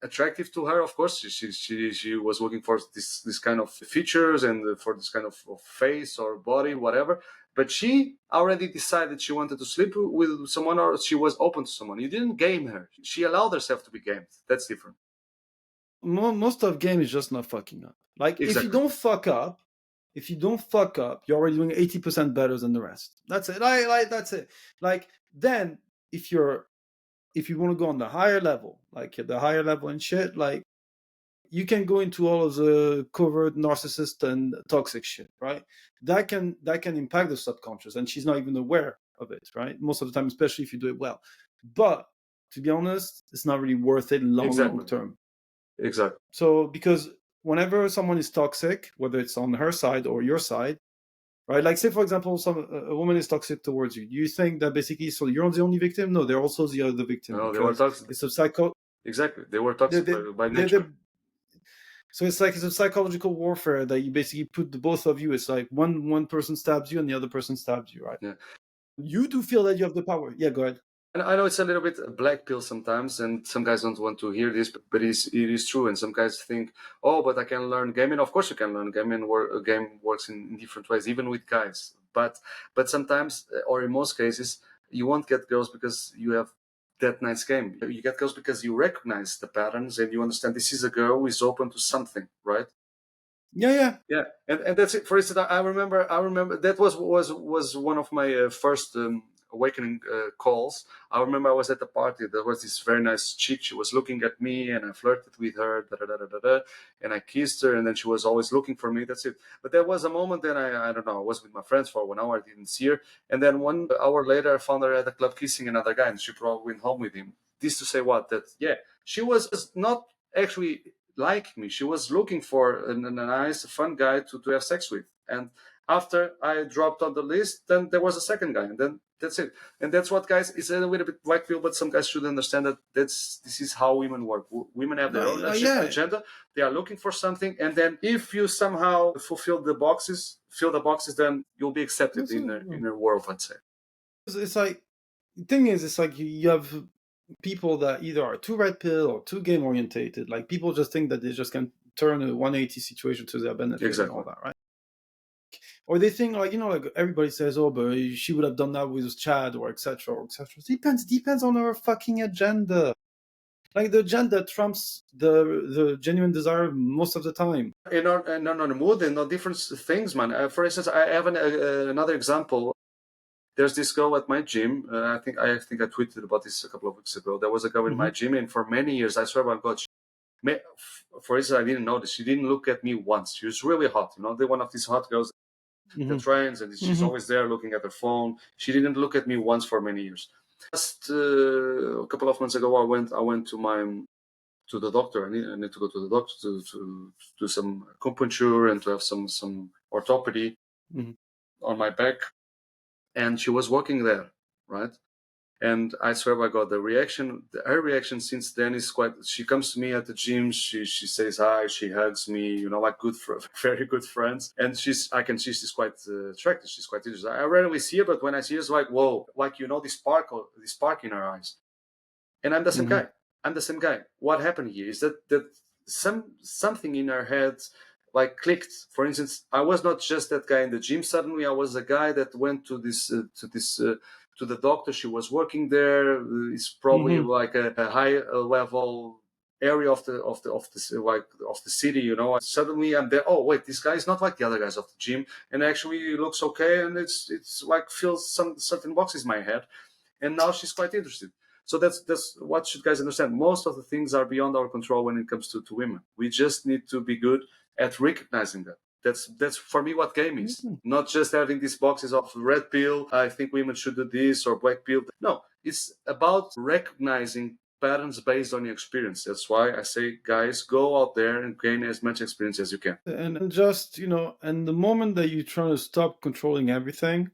attractive to her. Of course, she was looking for this kind of features and for this kind of face or body, whatever. But she already decided she wanted to sleep with someone, or she was open to someone. You didn't game her. She allowed herself to be gamed. That's different. Most of game is just not fucking up. Like if you Exactly. don't fuck up, you're already doing 80% better than the rest. That's it. Like that's it. Like then if you want to go on the higher level, like the higher level and shit, like you can go into all of the covert narcissist and toxic shit, right? That can impact the subconscious, and she's not even aware of it, right? Most of the time, especially if you do it well. But to be honest, it's not really worth it long Exactly. term. Exactly. So because whenever someone is toxic, whether it's on her side or your side, right? Like say for example, a woman is toxic towards you. Do you think that basically so you're the only victim? No, they're also the other victim No, they were because toxic. it's a psycho. Exactly. They were They, toxic they, by they nature. so it's like it's a psychological warfare that you basically put the both of you. It's like one person stabs you and the other person stabs you, right? Yeah. You do feel that you have the power. Yeah, go ahead. And I know it's a little bit a black pill sometimes, and some guys don't want to hear this, but it is true. And some guys think, oh, but I can learn gaming. Of course, you can learn gaming. A game works in different ways, even with guys. But sometimes, or in most cases, you won't get girls because you have that nice game. You get girls because you recognize the patterns and you understand this is a girl who is open to something, right? Yeah. Yeah, and that's it. For instance, I remember that was one of my first awakening calls. I remember I was at a party. There was this very nice chick. She was looking at me, and I flirted with her, and I kissed her, and then she was always looking for me. That's it. But there was a moment then I don't know. I was with my friends for 1 hour. I didn't see her, and then 1 hour later, I found her at a club kissing another guy, and she probably went home with him. This to say what? That yeah, she was not actually like me. She was looking for a nice, fun guy to have sex with. And after I dropped on the list, then there was a second guy, and then that's it. And that's what guys. It's a little bit white pill, but some guys should understand that this is how women work. Women have their own Yeah. agenda. They are looking for something, and then if you somehow fill the boxes, then you'll be accepted in a world. Let's say. It's like the thing is, it's like you have people that either are too red pill or too game orientated. Like people just think that they just can turn a 180 situation to their benefit Exactly. and all that, right? Or they think like like everybody says, oh, but she would have done that with Chad or etc. or etc. Depends on her fucking agenda. Like the agenda trumps the genuine desire most of the time. In on the mood and on different things, man. For instance, I have another example. There's this girl at my gym. I think I tweeted about this a couple of weeks ago. There was a girl in my gym, and for many years, I swear by God, for instance, I didn't notice. She didn't look at me once. She was really hot. They're one of these hot girls that trends, and she's always there looking at her phone. She didn't look at me once for many years. Just a couple of months ago, I went to the doctor. I need to go to the doctor to do some acupuncture and to have some orthopedy on my back. And she was working there, right? And I swear by God, her reaction since then is quite. She comes to me at the gym. She says hi. She hugs me. Like very good friends. And I can see she's quite attractive. She's quite interesting. I rarely see her, but when I see her, it's like whoa, like this spark in her eyes. And I'm the same guy. I'm the same guy. What happened here is that something in her head like clicked. For instance, I was not just that guy in the gym. Suddenly, I was a guy that went to the doctor. She was working there. It's probably like a high level area of the city. Suddenly, I'm there. Oh wait, this guy is not like the other guys of the gym, and actually he looks okay, and it's like fills some certain boxes in my head. And now she's quite interested. So that's what should guys understand. Most of the things are beyond our control when it comes to women. We just need to be good at recognizing that. That's for me what game is. Not just having these boxes of red pill, I think women should do this, or black pill. No, it's about recognizing patterns based on your experience. That's why I say, guys, go out there and gain as much experience as you can. And just and the moment that you try to stop controlling everything,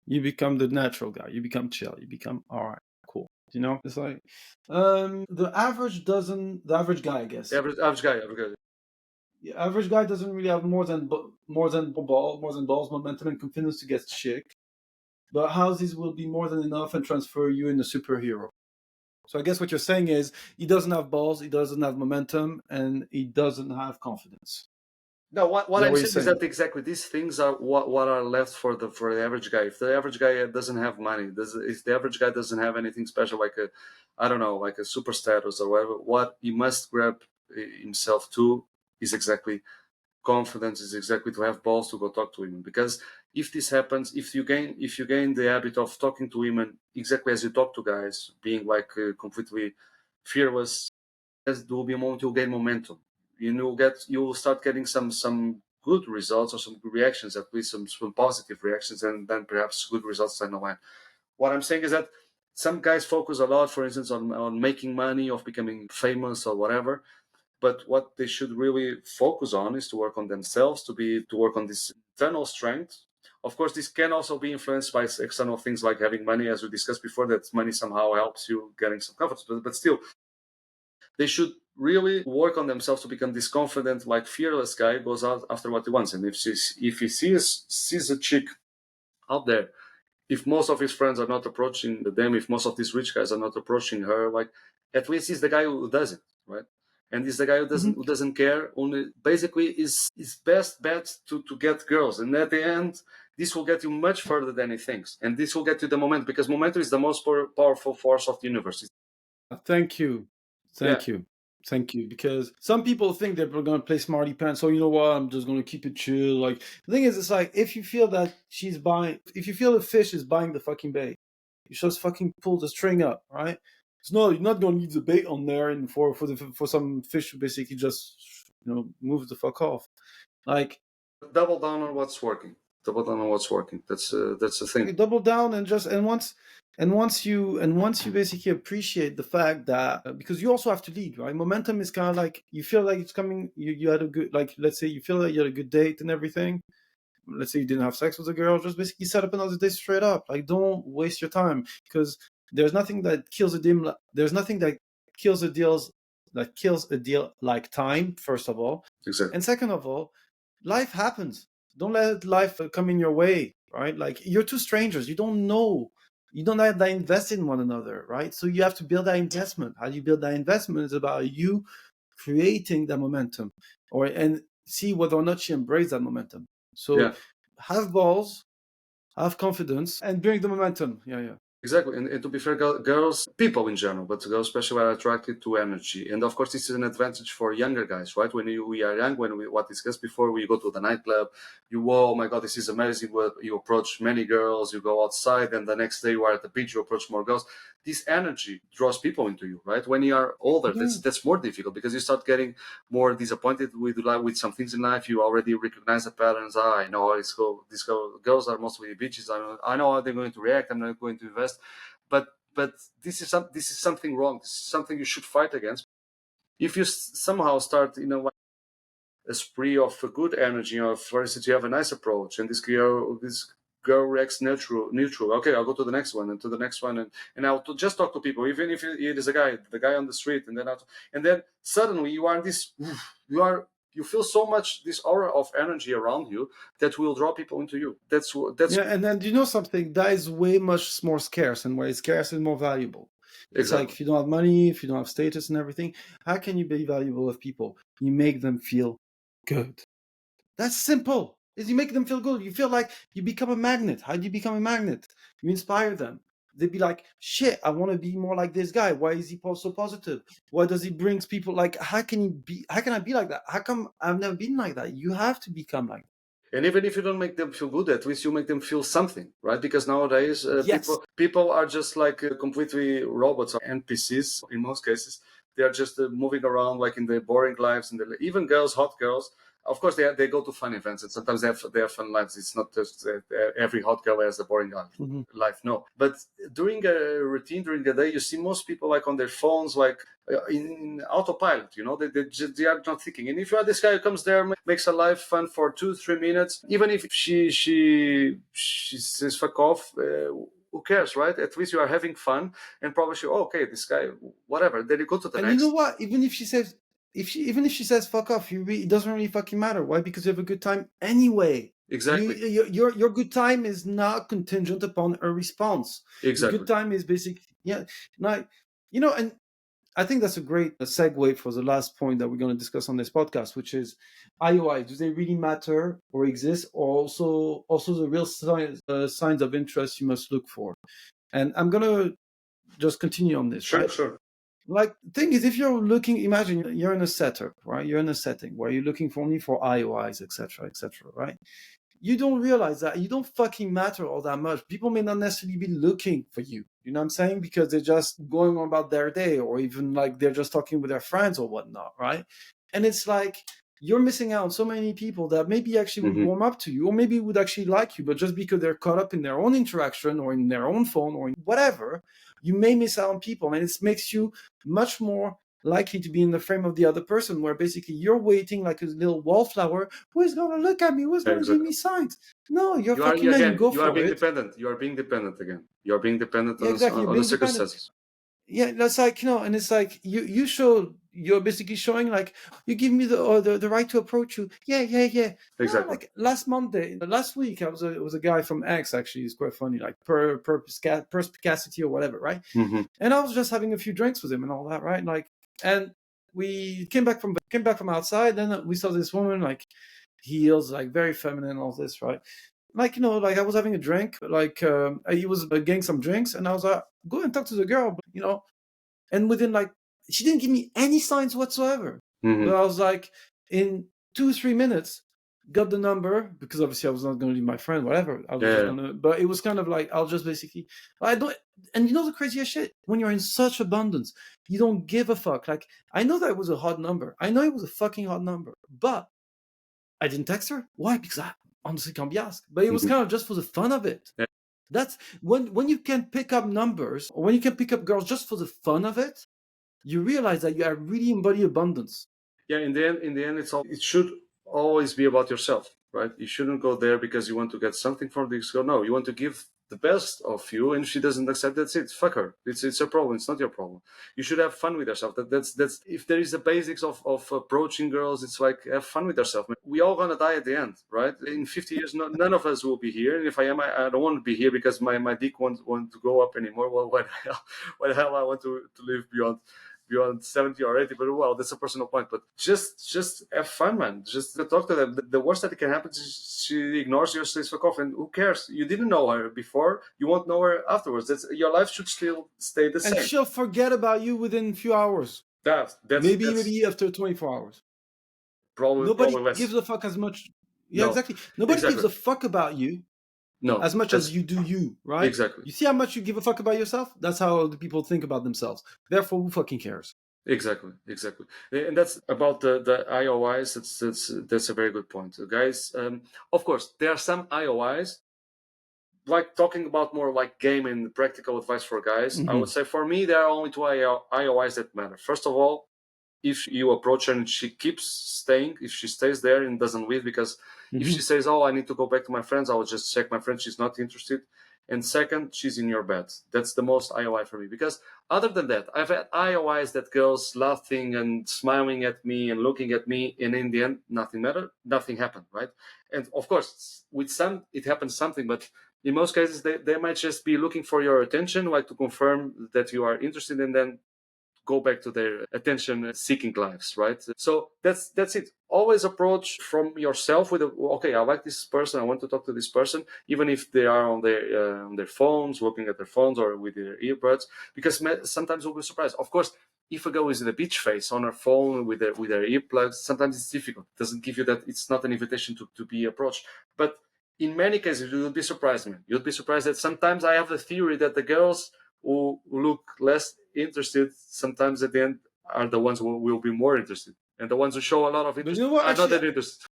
you become the natural guy. You become chill. You become all right, cool. It's like the average guy, I guess. Average guy. The average guy doesn't really have more than balls, momentum, and confidence to get chick. But houses will be more than enough and transfer you in a superhero. So I guess what you're saying is he doesn't have balls, he doesn't have momentum, and he doesn't have confidence. No, what Is that I'm what you're saying is saying? that exactly these things are what are left for the average guy. If the average guy doesn't have money, if the average guy doesn't have anything special like a, I don't know, like a super status or whatever, what he must grab himself to is exactly confidence, is exactly to have balls to go talk to women. Because if this happens, if you gain the habit of talking to women exactly as you talk to guys, being like completely fearless, there will be a moment you'll gain momentum. You will start getting some good results or some good reactions, at least some positive reactions, and then perhaps good results down the line. What I'm saying is that some guys focus a lot, for instance, on making money, of becoming famous or whatever. But what they should really focus on is to work on themselves, to work on this internal strength. Of course, this can also be influenced by external things like having money, as we discussed before, that money somehow helps you getting some confidence. But still, they should really work on themselves to become this confident, like fearless guy who goes out after what he wants. And if he sees a chick out there, if most of his friends are not approaching them, if most of these rich guys are not approaching her, like at least he's the guy who doesn't, right? And he's the guy Mm-hmm. who doesn't care. Only basically is his best bet to get girls. And at the end, this will get you much further than he thinks. And this will get you the momentum, because momentum is the most powerful force of the universe. Thank you. Yeah, Thank you. Thank you. Because some people think that we're gonna play smarty pants. So you know what? I'm just gonna keep it chill. Like the thing is, it's like if you feel that she's buying, if you feel the fish is buying the fucking bait, you just fucking pull the string up, right? It's no, you're not gonna leave the bait on there and for some fish to basically just move the fuck off. Like double down on what's working. Double down on what's working. That's the thing. double down and just and once you basically appreciate the fact that because you also have to lead, right? Momentum is kind of like you feel like it's coming. You had a good, like, let's say you feel like you had a good date and everything. Let's say you didn't have sex with a girl, just basically set up another date straight up. Like, don't waste your time, because there's nothing that kills a deal. There's nothing that kills a deal like time, first of all. Exactly. And second of all, life happens. Don't let life come in your way, right? Like, you're two strangers. You don't know. You don't have that invest in one another, right? So you have to build that investment. How do you build that investment is about you creating that momentum, and see whether or not she embraces that momentum. So Yeah. have balls, have confidence, and bring the momentum. Yeah. Exactly, and to be fair, girls, people in general, but girls especially are attracted to energy, and of course, this is an advantage for younger guys, right? When we are young, when we what discussed before, we go to the nightclub, oh my god, this is amazing. You approach many girls, you go outside, and the next day you are at the beach, you approach more girls. This energy draws people into you, right? When you are older, Mm-hmm. that's more difficult, because you start getting more disappointed with some things in life. You already recognize the patterns. I know girls are mostly bitches. I know how they're going to react. I'm not going to invest. But this is something wrong. This is something you should fight against. If you somehow start, a spree of good energy, for instance, you have a nice approach, and this girl reacts neutral. Okay, I'll go to the next one and to the next one, and I'll just talk to people, even if it is the guy on the street, and then suddenly you feel so much this aura of energy around you that will draw people into you. That's Yeah, and then you know something that is way much more scarce, and where it's scarce is more valuable. It's like exactly. if you don't have money, if you don't have status and everything, how can you be valuable with people? You make them feel good. That's simple. Is you make them feel good. You feel like you become a magnet. How do you become a magnet? You inspire them. They'd be like, shit, I want to be more like this guy. Why is he so positive? Why does he brings people like, how can I be like that? How come I've never been like that? You have to become like that. And even if you don't make them feel good, at least you make them feel something, right? Because nowadays, Yes. people are just like completely robots or NPCs in most cases. They are just moving around like in their boring lives, and even girls, hot girls. Of course, they go to fun events, and sometimes they have fun lives. It's not just every hot girl has a boring life. Mm-hmm. No, but during a routine, during the day, you see most people like on their phones, like in autopilot. They are not thinking. And if you are this guy who comes there, makes a life fun for 2-3 minutes, even if she says fuck off, who cares, right? At least you are having fun, and probably okay, this guy, whatever. Then you go to the And you know next. what? Even if she says even if she says fuck off, it doesn't really fucking matter. Why? Because you have a good time anyway. Exactly. Your good time is not contingent upon a response. Exactly. Your good time is basic. Yeah, like, and I think that's a great segue for the last point that we're going to discuss on this podcast, which is IOI. Do they really matter or exist, or also the real signs of interest you must look for? And I'm going to just continue on this, Sure, right? sure. Like, thing is, if you're looking, imagine you're in a setup, right? You're in a setting where you're looking for only for IOIs, etc., right? You don't realize that you don't fucking matter all that much. People may not necessarily be looking for you. You know what I'm saying? Because they're just going on about their day, or even like they're just talking with their friends or whatnot, right? And it's like you're missing out on so many people that maybe actually would warm up to you, or maybe would actually like you, but just because they're caught up in their own interaction or in their own phone or in whatever, you may miss out on people, and it makes you much more likely to be in the frame of the other person, where basically you're waiting like a little wallflower. Who is going to look at me? Who's going to give me signs? No, you're You are fucking man. You go you are for being it. dependent. You are being dependent again. You are being dependent Yeah, exactly. You're on the being dependent. circumstances. Yeah, that's like, and it's like you're basically showing like you give me the right to approach you. Yeah. No, Exactly. like last week, it was a guy from X, actually. It's quite funny, like perspicacity or whatever, right? And I was just having a few drinks with him and all that, right? Like, and we came back from outside. Then we saw this woman, like, heels, like very feminine, all this, right? Like, like I was having a drink, like he was getting some drinks, and I was like, go and talk to the girl, and within, like, she didn't give me any signs whatsoever. But I was like, in 2-3 minutes, got the number, because obviously I was not going to leave my friend, whatever. I was just gonna, but it was kind of like, I'll just basically, I don't. And the craziest shit, when you're in such abundance, you don't give a fuck. Like, I know that it was a hot number. I know it was a fucking hot number, but I didn't text her. Why? Because I honestly can't be asked. But it was kind of just for the fun of it. Yeah. That's when you can pick up numbers, or when you can pick up girls just for the fun of it, you realize that you are really embody abundance. Yeah, in the end, it should always be about yourself, right? You shouldn't go there because you want to get something from this girl. No, you want to give the best of you, and if she doesn't accept, that's it. Fuck her. It's her problem. It's not your problem. You should have fun with yourself. That's if there is the basics of approaching girls, it's like, have fun with yourself. We all gonna die at the end, right? In 50 years, none of us will be here. And if I am, I don't want to be here because my dick won't want to go up anymore. Well, what the hell I want to live beyond 70 or 80, but well, that's a personal point. But just have fun, man. Just talk to them. The worst that can happen is she ignores you, says fuck off, and who cares? You didn't know her before, you won't know her afterwards. That's your life should still stay the same. And she'll forget about you within a few hours. That's maybe after 24 hours. Nobody gives a fuck as much. Yeah, no. Exactly. Nobody gives a fuck about you. No, as much as you do you, right? Exactly. You see how much you give a fuck about yourself? That's how the people think about themselves. Therefore, who fucking cares? Exactly. And that's about the IOIs. That's a very good point. Guys, of course, there are some IOIs, like talking about more like game and practical advice for guys. I would say for me, there are only two IOIs that matter. First of all, if you approach her and she keeps staying, if she stays there and doesn't leave, because if she says, oh, I need to go back to my friends, I will just check my friends, she's not interested. And second, she's in your bed. That's the most IOI for me. Because other than that, I've had IOIs that girls laughing and smiling at me and looking at me, and in the end, nothing mattered, nothing happened, right? And of course, with some, it happens something, but in most cases, they might just be looking for your attention, like to confirm that you are interested, and then go back to their attention-seeking lives, right? So that's it. Always approach from yourself with, okay, I like this person, I want to talk to this person, even if they are on their phones, looking at their phones or with their earbuds, because sometimes you'll be surprised. Of course, if a girl is in a beach face on her phone with their earplugs, sometimes it's difficult. It doesn't give you that. It's not an invitation to be approached. But in many cases, you'll be surprised, man. You'll be surprised that sometimes I have the theory that the girls who look less interested sometimes at the end are the ones who will be more interested, and the ones who show a lot of interest are not that interested.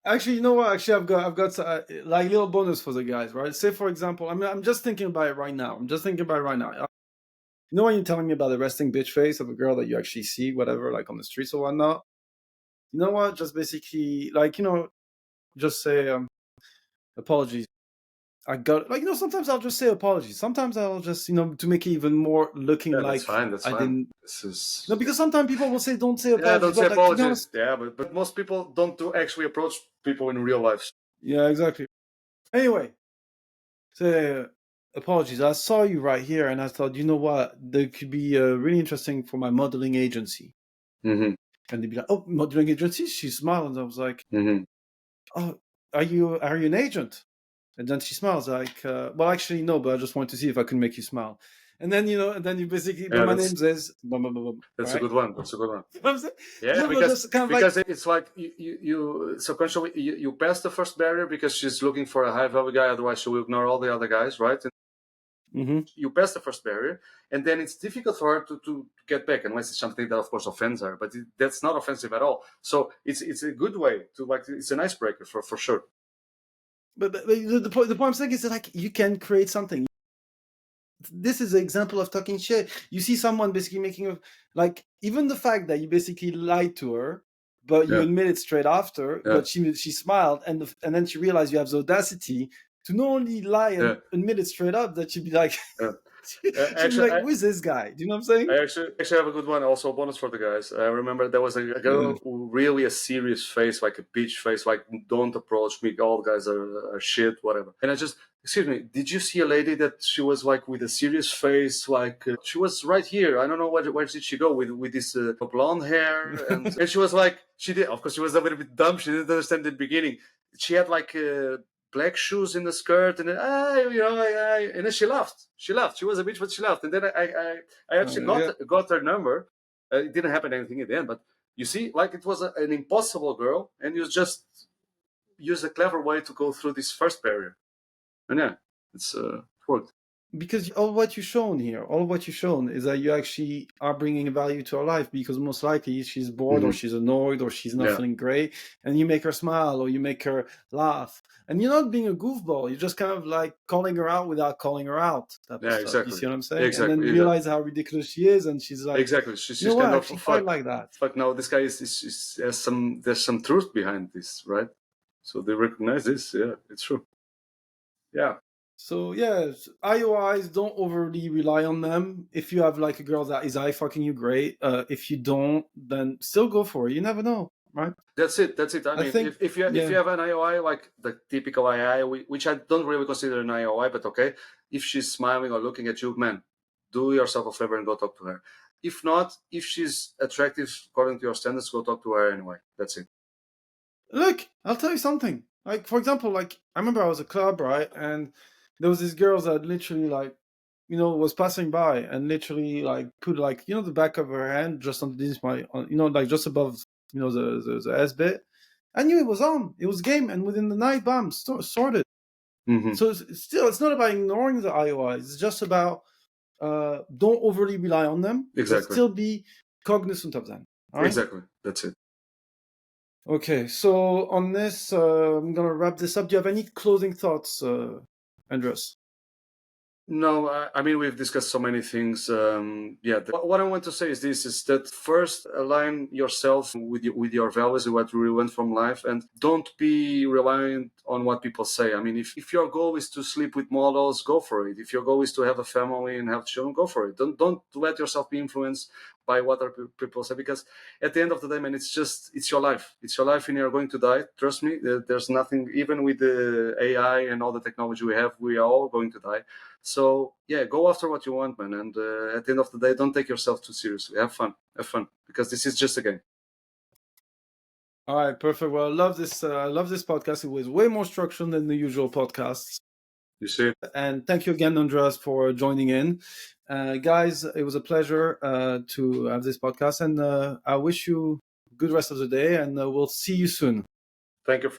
Actually, you know what? Actually, I've got like little bonus for the guys, right? Say, for example, I'm just thinking about it right now. You know when you're telling me about the resting bitch face of a girl that you actually see, whatever, like on the streets or whatnot? You know what? Just basically, like, just say, apologies. I got like sometimes I'll just say apologies. Sometimes I'll just to make it even more looking Yeah, like that's fine. That's I fine. didn't. This is No, because sometimes people will say don't say yeah. apologies, Don't say but like to be apologies. honest, Yeah, but most people don't do actually approach people in real life. yeah, exactly. Anyway, say apologies. I saw you right here, and I thought, you know what, that could be really interesting for my modeling agency. Mm-hmm. And they'd be like, "Oh, modeling agency?" She smiled, and I was like, Mm-hmm. "Oh, are you an agent?" And then she smiles like, "Well, actually, no, but I just wanted to see if I could make you smile." And then and then you basically, but Yeah, my name says, blah, blah, blah, blah, that's a right? good one. That's a good one. You know what I'm saying? Yeah, No, but just kind of like, it's like you subconsciously you pass the first barrier because she's looking for a high value guy. Otherwise, she will ignore all the other guys, right? And mm-hmm. you pass the first barrier, and then it's difficult for her to get back unless it's something that, of course, offends her. But that's not offensive at all. So it's a good way to like it's an icebreaker for sure. But the point I'm saying is that like you can create something. This is an example of talking shit. You see someone basically making like even the fact that you basically lied to her, but you Yeah, admit it straight after. yeah, But she smiled, and then she realized you have the audacity to not only lie yeah, and admit it straight up, that she'd be like, yeah. she'd be Actually, like, "Who is this guy?" Do you know what I'm saying? I actually have a good one. Also, a bonus for the guys. I remember there was a girl who really a serious face, like a bitch face, like don't approach me. All guys are shit, whatever. And I just, excuse me, did you see a lady that she was like with a serious face, like she was right here. I don't know where did she go with this blonde hair, and she was like she did. Of course, she was a little bit dumb. She didn't understand the beginning. She had like. Black shoes in the skirt, and then and then she laughed. She laughed. She was a bitch, but she laughed. And then I actually Yeah. got her number. It didn't happen anything at the end, but you see, like it was an impossible girl, and you just use a clever way to go through this first barrier. And yeah, it's worked. Because all what you've shown is that you actually are bringing value to her life, because most likely she's bored or Mm-hmm. she's annoyed or she's not Yeah, feeling great, and you make her smile or you make her laugh, and you're not being a goofball, you're just kind of like calling her out without calling her out, type of yeah, stuff. You exactly, see what I'm saying? And then exactly, you exactly, realize how ridiculous she is, and she's like, exactly. you know She's what, kind I of actually quite fuck, like that. fuck. Now this guy has some there's some truth behind this, right? So they recognize this. Yeah, it's true. Yeah. So yeah, IOIs, don't overly rely on them. If you have like a girl that is eye fucking you, great. If you don't, then still go for it. You never know, right? That's it. That's it. I I mean, think, if yeah. you have an IOI like the typical IOI, which I don't really consider an IOI, but okay, if she's smiling or looking at you, man, do yourself a favor and go talk to her. If not, if she's attractive according to your standards, go talk to her anyway. That's it. Look, I'll tell you something. Like, for example, like I remember I was at a club, right, and there was this girl that literally like, was passing by and literally like put like the back of her hand just underneath like just above the S bit. I knew it was on. It was game, and within the night, bam, sorted. Mm-hmm. So it's not about ignoring the IOIs. It's just about don't overly rely on them, but Exactly. still be cognizant of them. All right. Exactly. That's it. Okay. So on this, I'm gonna wrap this up. Do you have any closing thoughts, Andreas? No, I mean we've discussed so many things. What I want to say is this: is that first align yourself with your values and what you really want from life, and don't be reliant on what people say. I mean, if your goal is to sleep with models, go for it. If your goal is to have a family and have children, go for it. Don't let yourself be influenced by what other people say, because at the end of the day, man, it's your life. It's your life, and you're going to die. Trust me. There's nothing. Even with the AI and all the technology we have, we are all going to die. So yeah, go after what you want, man. And at the end of the day, don't take yourself too seriously. Have fun, because this is just a game. All right, perfect. Well, I love this podcast. It was way more structured than the usual podcasts. You see? And thank you again, Andreas, for joining in. Guys, it was a pleasure to have this podcast, and I wish you a good rest of the day, and we'll see you soon. Thank you.